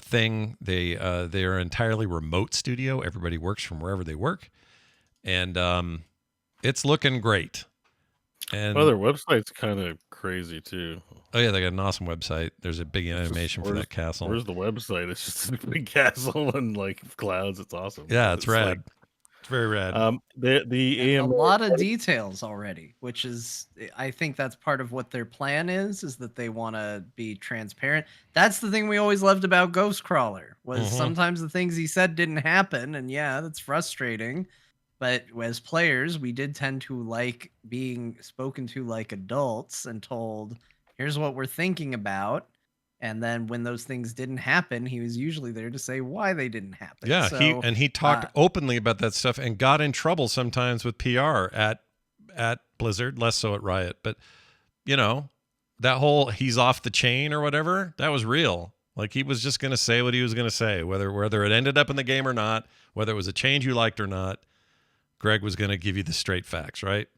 Speaker 1: thing. They are an entirely remote studio. Everybody works from wherever they work, and it's looking great. And
Speaker 3: Well, their website's kind of crazy too.
Speaker 1: oh yeah, they got an awesome website. There's a big animation for that castle.
Speaker 3: Where's the website? It's just a big castle and like clouds. It's awesome.
Speaker 1: Yeah, it's rad.
Speaker 3: like
Speaker 1: It's very rad.
Speaker 3: The
Speaker 2: A
Speaker 3: AMA
Speaker 2: lot of details already, which is, I think that's part of what their plan is that they want to be transparent. That's the thing we always loved about Ghostcrawler was sometimes the things he said didn't happen, and yeah, that's frustrating. But as players, we did tend to like being spoken to like adults and told, "Here's what we're thinking about." And then when those things didn't happen, he was usually there to say why they didn't happen.
Speaker 1: Yeah,
Speaker 2: So,
Speaker 1: he talked openly about that stuff and got in trouble sometimes with PR at Blizzard, less so at Riot. But you know, that whole he's off the chain or whatever, that was real. Like he was just going to say what he was going to say, whether it ended up in the game or not, whether it was a change you liked or not. Greg was going to give you the straight facts, right?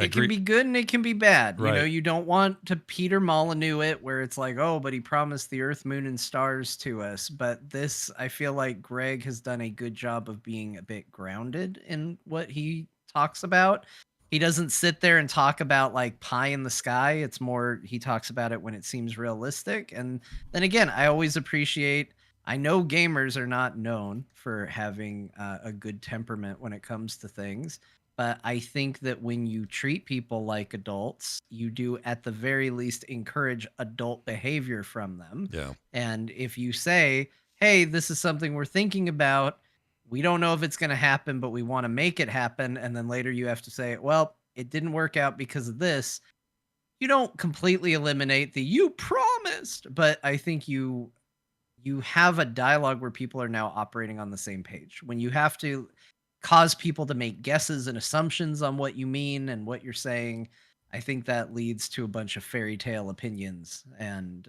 Speaker 2: it can be good and it can be bad.
Speaker 1: Right.
Speaker 2: You know, you don't want to Peter Molyneux it where it's like, oh, but he promised the earth, moon, and stars to us. But this, I feel like Greg has done a good job of being a bit grounded in what he talks about. He doesn't sit there and talk about like pie in the sky. It's more, he talks about it when it seems realistic. And then again, I always appreciate, I know gamers are not known for having a good temperament when it comes to things. But I think that when you treat people like adults, you do at the very least encourage adult behavior from them.
Speaker 1: Yeah.
Speaker 2: And if you say, hey, this is something we're thinking about, we don't know if it's going to happen, but we want to make it happen. And then later you have to say, well, it didn't work out because of this. You don't completely eliminate the you promised, but I think you have a dialogue where people are now operating on the same page. When you have to cause people to make guesses and assumptions on what you mean and what you're saying, I think that leads to a bunch of fairy tale opinions. And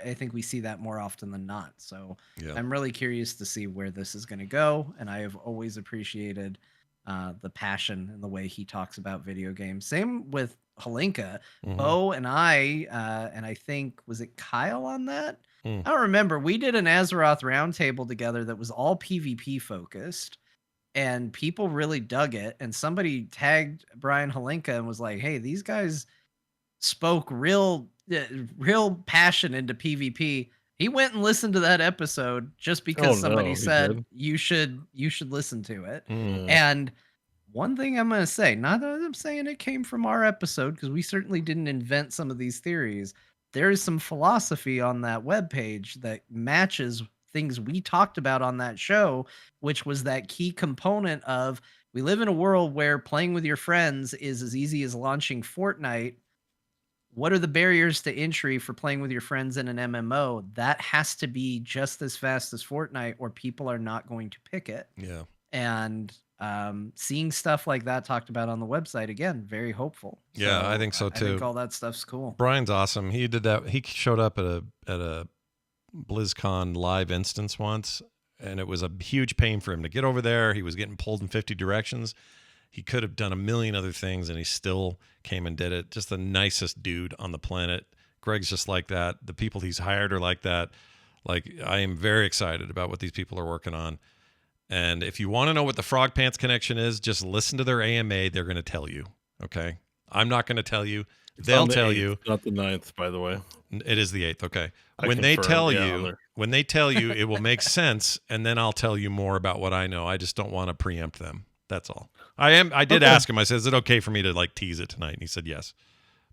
Speaker 2: I think we see that more often than not. So
Speaker 1: Yeah.
Speaker 2: I'm really curious to see where this is going to go. And I have always appreciated the passion and the way he talks about video games. Same with Holinka. Bo and I think, was it Kyle on that? I don't remember. We did an Azeroth roundtable together that was all PvP focused, and people really dug it. And somebody tagged Brian Holinka and was like, "Hey, these guys spoke real passion into PvP." He went and listened to that episode just because somebody said you should listen to it. And one thing I'm going to say, not that I'm saying it came from our episode, because we certainly didn't invent some of these theories. There is some philosophy on that webpage that matches things we talked about on that show, which was that key component of, we live in a world where playing with your friends is as easy as launching Fortnite. What are the barriers to entry for playing with your friends in an MMO? That has to be just as fast as Fortnite, or people are not going to pick it.
Speaker 1: Yeah.
Speaker 2: And seeing stuff like that talked about on the website, again, very hopeful.
Speaker 1: Yeah, I think so too.
Speaker 2: I think all that stuff's cool.
Speaker 1: Brian's awesome. He did that. He showed up at a BlizzCon live instance once, and it was a huge pain for him to get over there. He was getting pulled in 50 directions. He could have done a million other things, and he still came and did it. Just the nicest dude on the planet. Greg's just like that. The people he's hired are like that. Like, I am very excited about what these people are working on. And if you want to know what the Frog Pants connection is, just listen to their AMA. They're going to tell you. Okay. I'm not going to tell you. They'll tell you.
Speaker 3: Not the 9th, by the way.
Speaker 1: It is the 8th. Okay. When they tell you, it will make sense. And then I'll tell you more about what I know. I just don't want to preempt them. That's all. I did ask him. I said, is it okay for me to like tease it tonight? And he said, yes.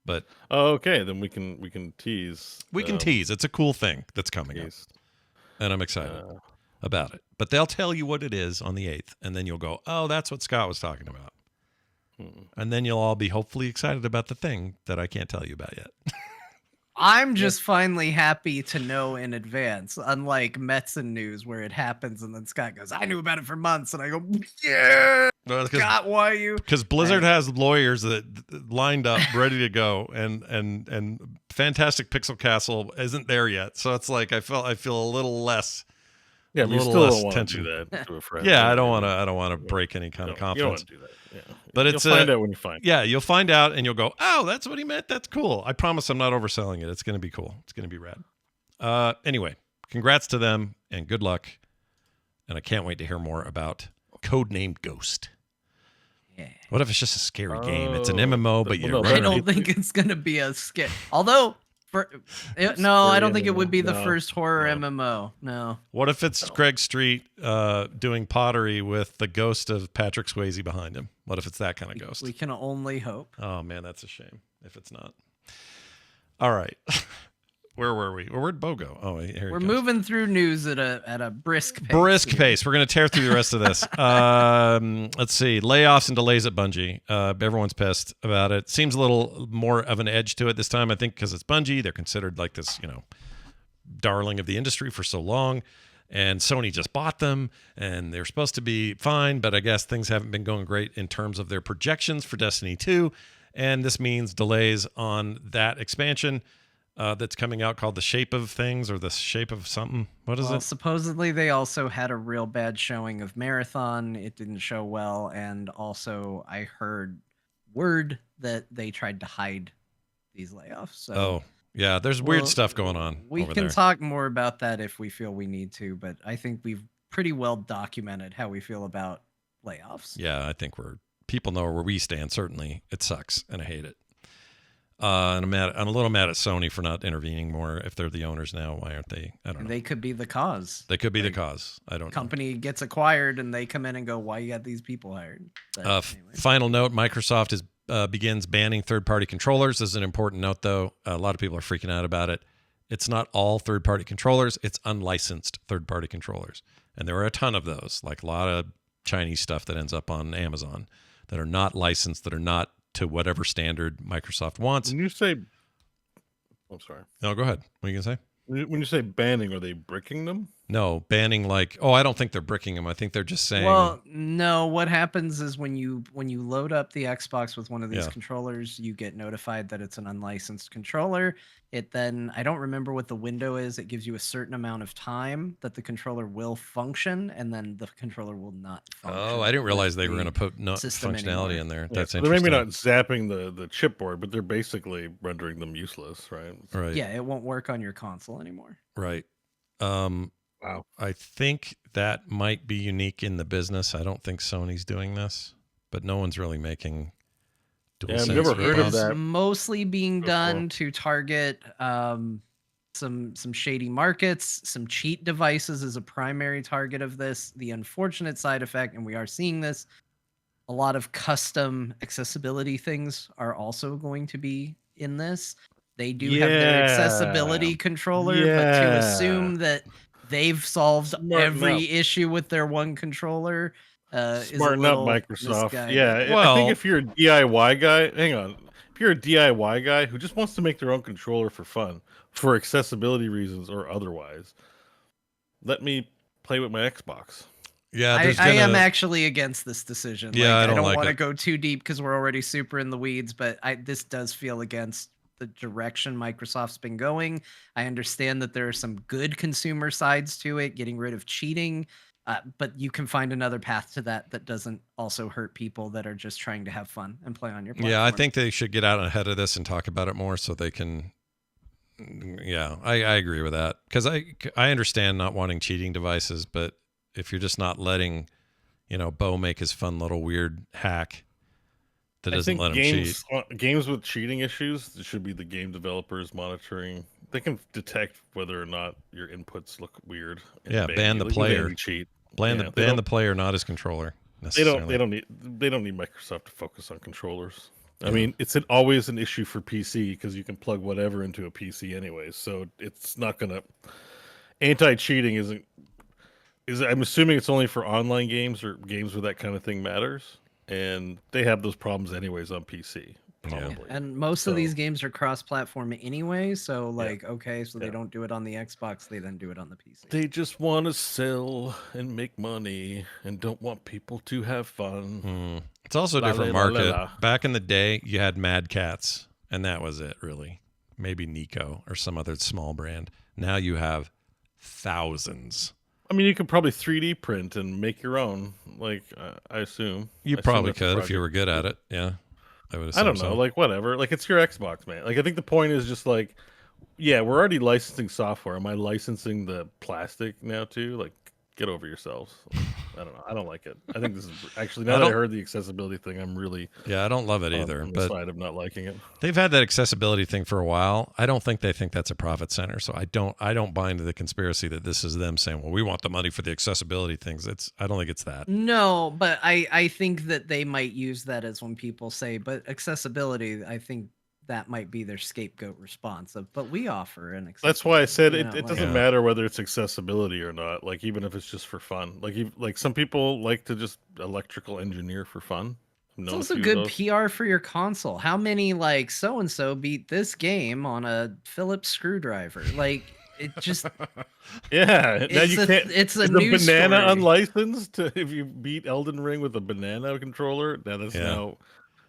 Speaker 1: But
Speaker 3: okay, then we can tease.
Speaker 1: We can tease. It's a cool thing that's coming up. And I'm excited about it. But they'll tell you what it is on the 8th, and then you'll go, oh, that's what Scott was talking about. And then you'll all be hopefully excited about the thing that I can't tell you about yet.
Speaker 2: I'm just finally happy to know in advance, unlike Metzen news where it happens and then Scott goes, I knew about it for months, and I go, yeah, Scott, why you?
Speaker 1: Because Blizzard has lawyers that lined up ready to go, and Fantastic Pixel Castle isn't there yet, so it's like I feel a little less.
Speaker 3: Yeah, but you still don't want to do that to a friend.
Speaker 1: Yeah, I don't want to break any kind of confidence.
Speaker 3: You don't want to do that. Yeah.
Speaker 1: But
Speaker 3: you'll find out when you find.
Speaker 1: Yeah, you'll find out, and you'll go, "Oh, that's what he meant. That's cool." I promise, I'm not overselling it. It's going to be cool. It's going to be rad. Anyway, congrats to them, and good luck. And I can't wait to hear more about Codenamed Ghost. Yeah. What if it's just a scary game? It's an MMO, but
Speaker 2: I don't think it's going to be a scare. Although, No, I
Speaker 3: Scary
Speaker 2: don't think it
Speaker 3: MMO.
Speaker 2: would be the
Speaker 3: No,
Speaker 2: first horror
Speaker 3: no.
Speaker 2: MMO. No.
Speaker 1: What if it's
Speaker 3: No.
Speaker 1: Greg Street doing pottery with the ghost of Patrick Swayze behind him? What if it's that kind of ghost?
Speaker 2: We can only hope.
Speaker 1: Oh man, that's a shame if it's not. All right. Where were we? Where'd Bo go? Oh, here he
Speaker 2: We're
Speaker 1: comes.
Speaker 2: moving through news at a brisk pace.
Speaker 1: Brisk
Speaker 2: here.
Speaker 1: pace. We're going to tear through the rest of this. Let's see. Layoffs and delays at Bungie. Everyone's pissed about it. Seems a little more of an edge to it this time, I think, because it's Bungie. They're considered like this, darling of the industry for so long. And Sony just bought them, and they're supposed to be fine, but I guess things haven't been going great in terms of their projections for Destiny 2. And this means delays on that expansion. That's coming out called The Shape of Things or The Shape of something. What is it?
Speaker 2: Supposedly they also had a real bad showing of Marathon. It didn't show well, and also I heard word that they tried to hide these layoffs. So
Speaker 1: Oh, yeah. There's weird stuff going on.
Speaker 2: We
Speaker 1: over
Speaker 2: can
Speaker 1: there.
Speaker 2: talk more about that if we feel we need to, but I think we've pretty well documented how we feel about layoffs.
Speaker 1: Yeah, I think people know where we stand. Certainly, it sucks, and I hate it. And I'm a little mad at Sony for not intervening more. If they're the owners now, why aren't they? I don't know.
Speaker 2: They could be the cause.
Speaker 1: They could be the cause. I don't know.
Speaker 2: Company gets acquired and they come in and go, "Why you got these people hired?" But anyway.
Speaker 1: Final note: Microsoft begins banning third-party controllers. This is an important note, though. A lot of people are freaking out about it. It's not all third-party controllers; it's unlicensed third-party controllers, and there are a ton of those. Like a lot of Chinese stuff that ends up on Amazon that are not licensed, that are not to whatever standard Microsoft wants.
Speaker 3: When you say, I'm sorry.
Speaker 1: No, go ahead. What are you gonna say?
Speaker 3: When you say banning, are they bricking them?
Speaker 1: No, banning I don't think they're bricking them. I think they're just saying.
Speaker 2: Well, no. What happens is when you load up the Xbox with one of these
Speaker 1: Yeah.
Speaker 2: controllers, you get notified that it's an unlicensed controller. It then, I don't remember what the window is. It gives you a certain amount of time that the controller will function, and then the controller will not function.
Speaker 1: Oh, I didn't realize they were
Speaker 2: with
Speaker 1: going to put no
Speaker 2: system
Speaker 1: functionality
Speaker 2: anymore.
Speaker 1: in there.
Speaker 3: Yeah,
Speaker 1: That's
Speaker 3: so they're
Speaker 1: interesting.
Speaker 3: maybe not zapping the chipboard, but they're basically rendering them useless, right?
Speaker 1: Right.
Speaker 2: Yeah, it won't work on your console anymore.
Speaker 1: Right.
Speaker 3: Wow.
Speaker 1: I think that might be unique in the business. I don't think Sony's doing this, but no one's really making dual
Speaker 3: Yeah, I've
Speaker 1: sense
Speaker 3: never heard of
Speaker 1: weapons.
Speaker 3: that.
Speaker 2: It's mostly being
Speaker 3: before.
Speaker 2: done to target some shady markets. Some cheat devices is a primary target of this. The unfortunate side effect, and we are seeing this, a lot of custom accessibility things are also going to be in this. They do have their accessibility controller, but to assume that they've solved
Speaker 3: Smarten
Speaker 2: every
Speaker 3: up.
Speaker 2: issue with their one controller is a
Speaker 3: Smarten up,
Speaker 2: little
Speaker 3: Microsoft.
Speaker 2: misguided.
Speaker 3: Yeah, I
Speaker 1: Well-
Speaker 3: think if you're a DIY guy, hang on. If you're a DIY guy who just wants to make their own controller for fun, for accessibility reasons or otherwise, let me play with my Xbox.
Speaker 1: Yeah,
Speaker 2: I
Speaker 1: there's
Speaker 2: am
Speaker 1: gonna-
Speaker 2: actually against this decision.
Speaker 1: Yeah, I don't like
Speaker 2: want to
Speaker 1: it.
Speaker 2: go too deep because we're already super in the weeds, but this does feel against the direction Microsoft's been going. I understand that there are some good consumer sides to it, getting rid of cheating, but you can find another path to that doesn't also hurt people that are just trying to have fun and play on your platform.
Speaker 1: Yeah, I think they should get out ahead of this and talk about it more so they can. Yeah, I agree with that because I understand not wanting cheating devices, but if you're just not letting, Bo make his fun little weird hack that doesn't let him cheat.
Speaker 3: Games with cheating issues, it should be the game developers monitoring. They can detect whether or not your inputs look weird. and
Speaker 1: Yeah, ban
Speaker 3: you.
Speaker 1: the
Speaker 3: Like, you
Speaker 1: player.
Speaker 3: can cheat.
Speaker 1: Ban
Speaker 3: Yeah,
Speaker 1: the player, not his controller.
Speaker 3: They don't.
Speaker 1: Necessarily.
Speaker 3: They don't need Microsoft to focus on controllers. I mean, it's always an issue for PC because you can plug whatever into a PC anyways. So it's not gonna. Anti-cheating isn't. I'm assuming it's only for online games or games where that kind of thing matters, and they have those problems anyways on PC. Probably.
Speaker 2: And most of these games are cross-platform anyway, so okay, so they
Speaker 3: Yeah.
Speaker 2: don't do it on the Xbox, they then do it on the PC.
Speaker 3: They just want to sell and make money and don't want people to have fun.
Speaker 1: It's also a
Speaker 3: La,
Speaker 1: different
Speaker 3: la, la,
Speaker 1: market.
Speaker 3: la.
Speaker 1: Back in the day, you had Mad Cats, and that was it, really. Maybe Nico or some other small brand. Now you have thousands.
Speaker 3: I mean, you could probably 3D print and make your own. Like, I assume
Speaker 1: You
Speaker 3: I assume
Speaker 1: probably
Speaker 3: that's a
Speaker 1: could if
Speaker 3: project.
Speaker 1: you were good at it. Yeah, I would.
Speaker 3: I don't
Speaker 1: assume
Speaker 3: know,
Speaker 1: so.
Speaker 3: like whatever. Like it's your Xbox, man. Like I think the point is just like, yeah, we're already licensing software. Am I licensing the plastic now too? Like, get over yourselves. I don't know. I don't like it. I think this is actually now that I heard the accessibility thing, I'm really
Speaker 1: I don't love it either.
Speaker 3: on the
Speaker 1: But
Speaker 3: side of not liking it.
Speaker 1: they've had that accessibility thing for a while. I don't think they think that's a profit center. So I don't buy into the conspiracy that this is them saying, well, we want the money for the accessibility things. I don't think it's that.
Speaker 2: No, but I think that they might use that as when people say, but accessibility, I think that might be their scapegoat response of, but we offer an accessibility.
Speaker 3: That's why I said
Speaker 2: you
Speaker 3: it.
Speaker 2: know,
Speaker 3: It
Speaker 2: like-
Speaker 3: doesn't matter whether it's accessibility or not. Like even if it's just for fun. Like some people like to just electrical engineer for fun.
Speaker 2: It's also good PR for your console. How many like so and so beat this game on a Phillips screwdriver? Like it just
Speaker 3: Yeah, now
Speaker 2: it's
Speaker 3: you
Speaker 2: a-
Speaker 3: can't.
Speaker 2: it's a
Speaker 3: is the
Speaker 2: news
Speaker 3: banana
Speaker 2: story.
Speaker 3: unlicensed if you beat Elden Ring with a banana controller. Now that's now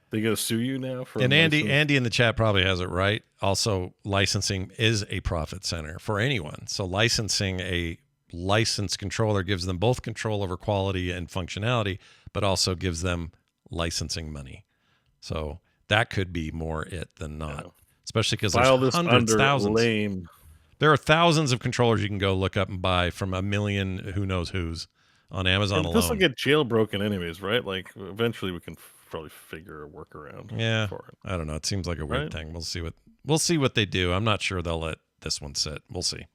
Speaker 3: they gotta sue you now for.
Speaker 1: And
Speaker 3: unlicensed-
Speaker 1: Andy in the chat probably has it right. Also, licensing is a profit center for anyone. So licensing a licensed controller gives them both control over quality and functionality, but also gives them licensing money. So that could be more it than not, especially because
Speaker 3: File
Speaker 1: there's
Speaker 3: this
Speaker 1: hundreds,
Speaker 3: under
Speaker 1: thousands.
Speaker 3: lame.
Speaker 1: There are thousands of controllers you can go look up and buy from a million who knows who's on Amazon
Speaker 3: And this will
Speaker 1: alone.
Speaker 3: get jailbroken anyways, right? Like eventually we can probably figure a workaround.
Speaker 1: Yeah,
Speaker 3: for it.
Speaker 1: I don't know. It seems like a weird
Speaker 3: Right?
Speaker 1: thing. We'll see what they do. I'm not sure they'll let this one sit. We'll see.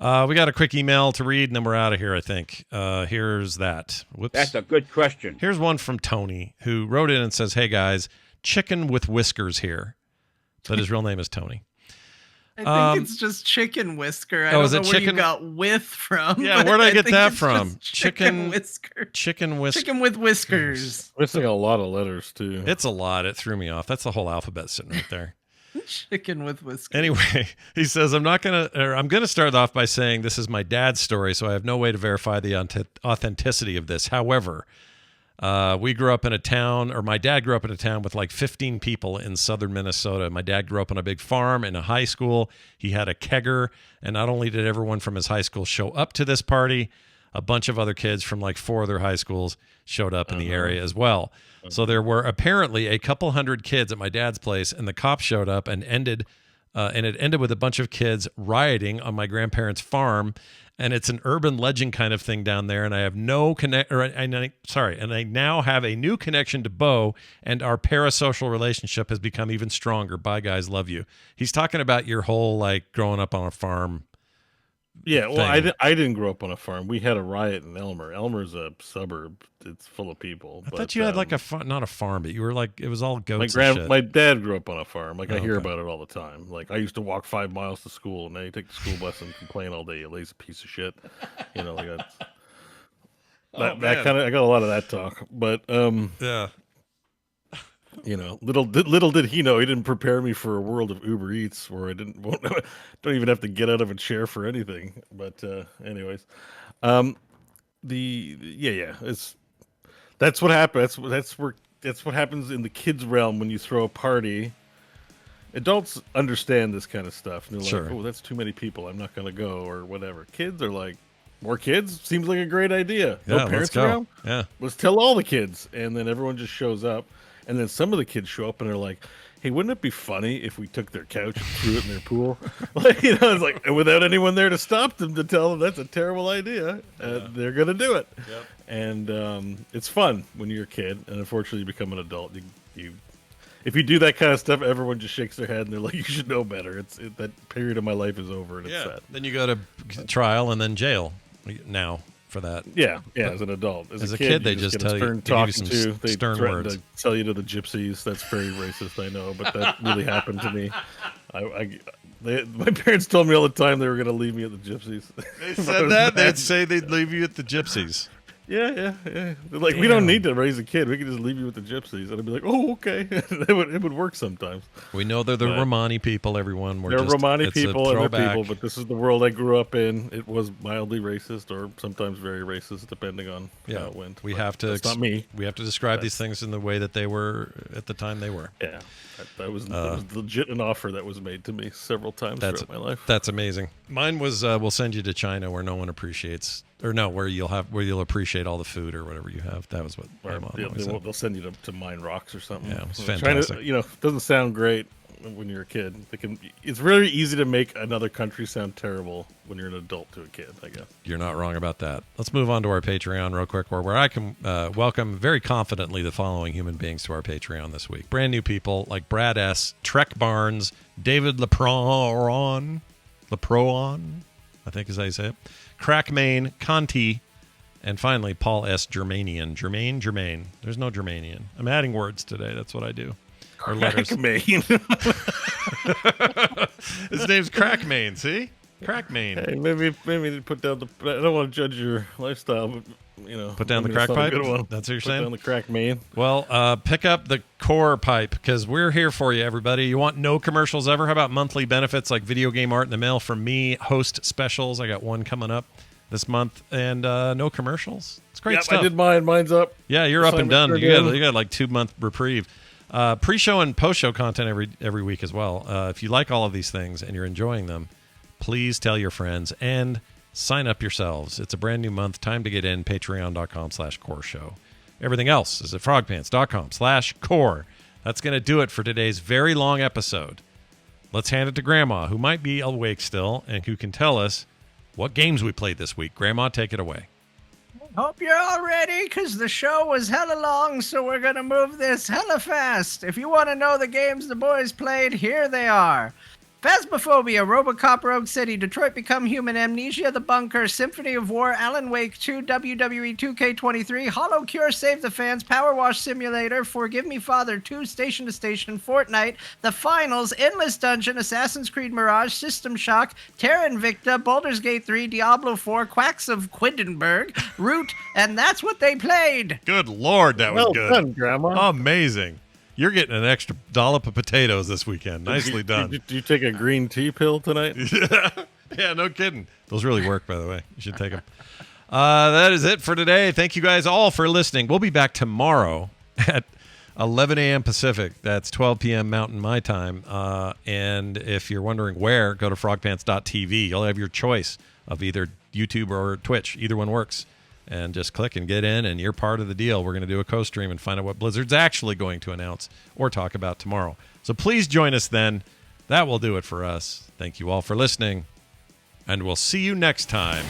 Speaker 1: We got a quick email to read, and then we're out of here, I think. Here's that. Whoops.
Speaker 5: That's a good question.
Speaker 1: Here's one from Tony, who wrote in and says, hey, guys, chicken with whiskers here. But his real name is Tony.
Speaker 2: I think it's just chicken whisker. I
Speaker 1: Oh,
Speaker 2: don't
Speaker 1: is
Speaker 2: know
Speaker 1: it
Speaker 2: where you
Speaker 1: chicken-
Speaker 2: got with from.
Speaker 1: Yeah,
Speaker 2: but
Speaker 1: where'd I get
Speaker 2: think
Speaker 1: that
Speaker 2: it's
Speaker 1: from?
Speaker 2: just
Speaker 1: Chicken-
Speaker 2: whisker.
Speaker 1: Chicken whiskers.
Speaker 2: Chicken with whiskers.
Speaker 3: Missing a lot of letters too.
Speaker 1: It's a lot. It threw me off. That's the whole alphabet sitting right there.
Speaker 2: Chicken with whiskers.
Speaker 1: Anyway, he says, I'm gonna start off by saying this is my dad's story, so I have no way to verify the authenticity of this. However, we grew up in a town, or my dad grew up in a town with like 15 people in southern Minnesota. My dad grew up on a big farm in a high school. He had a kegger, and not only did everyone from his high school show up to this party, a bunch of other kids from like 4 other high schools showed up in the area as well. So there were apparently a couple hundred kids at my dad's place, and the cops showed up and it ended with a bunch of kids rioting on my grandparents' farm. And it's an urban legend kind of thing down there. And I have and I now have a new connection to Bo, and our parasocial relationship has become even stronger. Bye, guys. Love you. He's talking about your whole like growing up on a farm.
Speaker 3: Yeah, well,
Speaker 1: thing.
Speaker 3: I didn't grow up on a farm. We had a riot in Elmer. Elmer's a suburb. It's full of people.
Speaker 1: I thought you had like not a farm, but you were like, it was all
Speaker 3: my
Speaker 1: goats and shit.
Speaker 3: my dad grew up on a farm. Like I hear
Speaker 1: Okay.
Speaker 3: about it all the time. Like I used to walk 5 miles to school, and now you take the school bus and complain all day. You lazy piece of shit. You know, like that
Speaker 1: man.
Speaker 3: kind of. I got a lot of that talk, but
Speaker 1: Yeah.
Speaker 3: you know, little did he know, he didn't prepare me for a world of Uber Eats where I don't even have to get out of a chair for anything. But anyways, it's that's what happens. That's what happens in the kids' realm when you throw a party. Adults understand this kind of stuff. And they're
Speaker 1: Sure.
Speaker 3: like, oh, that's too many people. I'm not going to go or whatever. Kids are like, more kids? Seems like a great idea.
Speaker 1: Yeah,
Speaker 3: No
Speaker 1: let's
Speaker 3: parents
Speaker 1: go.
Speaker 3: around?
Speaker 1: Yeah.
Speaker 3: Let's tell all the kids. And then everyone just shows up. And then some of the kids show up and they're like, hey, wouldn't it be funny if we took their couch and threw it in their pool? Like, you know, it's like, and without anyone there to stop them, to tell them that's a terrible idea. They're going to do it.
Speaker 1: Yep.
Speaker 3: And it's fun when you're a kid. And unfortunately, you become an adult. If you do that kind of stuff, everyone just shakes their head and they're like, you should know better. That period of my life is over. And it's sad.
Speaker 1: Then you go to trial and then jail now for that.
Speaker 3: Yeah, as an adult.
Speaker 1: As a
Speaker 3: kid,
Speaker 1: kid, they
Speaker 3: you
Speaker 1: just
Speaker 3: get a
Speaker 1: tell you-
Speaker 3: stern
Speaker 1: they give you
Speaker 3: talking
Speaker 1: some
Speaker 3: to. They
Speaker 1: stern
Speaker 3: threaten
Speaker 1: words.
Speaker 3: to sell you to the gypsies. That's very racist, I know, but that really happened to me. My parents told me all the time they were going to leave me at the gypsies.
Speaker 1: They said that? They'd say they'd leave you at the gypsies.
Speaker 3: Yeah. They're like, we don't need to raise a kid. We can just leave you with the gypsies. And I'd be like, oh, okay. It would work sometimes.
Speaker 1: We know they're the
Speaker 3: But-
Speaker 1: Romani people, everyone.
Speaker 3: They're Romani
Speaker 1: it's a
Speaker 3: people and they're
Speaker 1: throwback.
Speaker 3: people, but this is the world I grew up in. It was mildly racist or sometimes very racist, depending on how it went.
Speaker 1: We
Speaker 3: But
Speaker 1: have to.
Speaker 3: That's not me.
Speaker 1: We have to describe these things in the way that they were at the time they were.
Speaker 3: Yeah, that was legit an offer that was made to me several times throughout my life.
Speaker 1: That's amazing. Mine was we'll send you to China where no one appreciates, or no, where you'll appreciate all the food or whatever you have. That was what my mom always said.
Speaker 3: They'll send you to mine rocks or something.
Speaker 1: Yeah, it was
Speaker 3: China,
Speaker 1: fantastic.
Speaker 3: doesn't sound great. when you're a kid. It's really easy to make another country sound terrible when you're an adult to a kid, I guess.
Speaker 1: You're not wrong about that. Let's move on to our Patreon real quick, where I can welcome very confidently the following human beings to our Patreon this week. Brand new people like Brad S., Trek Barnes, David Leproon, I think is how you say it, Crackmain, Conti, and finally Paul S. Germanian. Germain. There's no Germanian. I'm adding words today. That's what I do. Or letters.
Speaker 3: Crackmain.
Speaker 1: His name's Crackmain, see? Crackmain.
Speaker 3: Hey, maybe put down the. I don't want to judge your lifestyle, but
Speaker 1: put down the crack
Speaker 3: that's not a
Speaker 1: pipe.
Speaker 3: good one.
Speaker 1: That's what you're
Speaker 3: Put
Speaker 1: saying.
Speaker 3: down the Crackmain.
Speaker 1: Well, pick up the core pipe because we're here for you, everybody. You want no commercials ever? How about monthly benefits like video game art in the mail from me, host specials? I got one coming up this month, and no commercials. It's great stuff.
Speaker 3: I did mine. Mine's up.
Speaker 1: Yeah, you're up and done.
Speaker 3: Assignment
Speaker 1: You got like 2-month reprieve. Pre-show and post-show content every week as well. If you like all of these things and you're enjoying them, please tell your friends and sign up yourselves. It's a brand new month. Time to get in. Patreon.com/core show. Everything else is at frogpants.com/core. That's going to do it for today's very long episode. Let's hand it to Grandma, who might be awake still and who can tell us what games we played this week. Grandma, take it away.
Speaker 2: Hope you're all ready, because the show was hella long, so we're going to move this hella fast. If you want to know the games the boys played, here they are. Phasmophobia, RoboCop, Rogue City, Detroit Become Human, Amnesia, The Bunker, Symphony of War, Alan Wake 2, WWE 2K23, HoloCure, Save the Fans, Power Wash Simulator, Forgive Me Father 2, Station to Station, Fortnite, The Finals, Endless Dungeon, Assassin's Creed Mirage, System Shock, Terra Invicta, Baldur's Gate 3, Diablo 4, Quacks of Quedlinburg, Root, and that's what they played.
Speaker 1: Good Lord, that was
Speaker 3: Well
Speaker 1: good.
Speaker 3: done, Grandma.
Speaker 1: Amazing. You're getting an extra dollop of potatoes this weekend. Nicely done.
Speaker 3: Did you take a green tea pill tonight?
Speaker 1: Yeah, no kidding. Those really work, by the way. You should take them. That is it for today. Thank you guys all for listening. We'll be back tomorrow at 11 a.m. Pacific. That's 12 p.m. Mountain my time. And if you're wondering where, go to frogpants.tv. You'll have your choice of either YouTube or Twitch. Either one works. And just click and get in, and you're part of the deal. We're going to do a co-stream and find out what Blizzard's actually going to announce or talk about tomorrow. So please join us then. That will do it for us. Thank you all for listening, and we'll see you next time.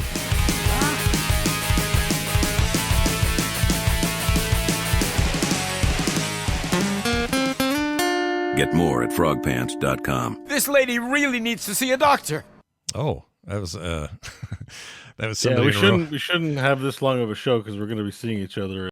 Speaker 5: Get more at frogpants.com.
Speaker 6: This lady really needs to see a doctor.
Speaker 1: Oh, that was that was
Speaker 3: Yeah,
Speaker 1: somebody.
Speaker 3: we shouldn't have this long of a show because we're going to be seeing each other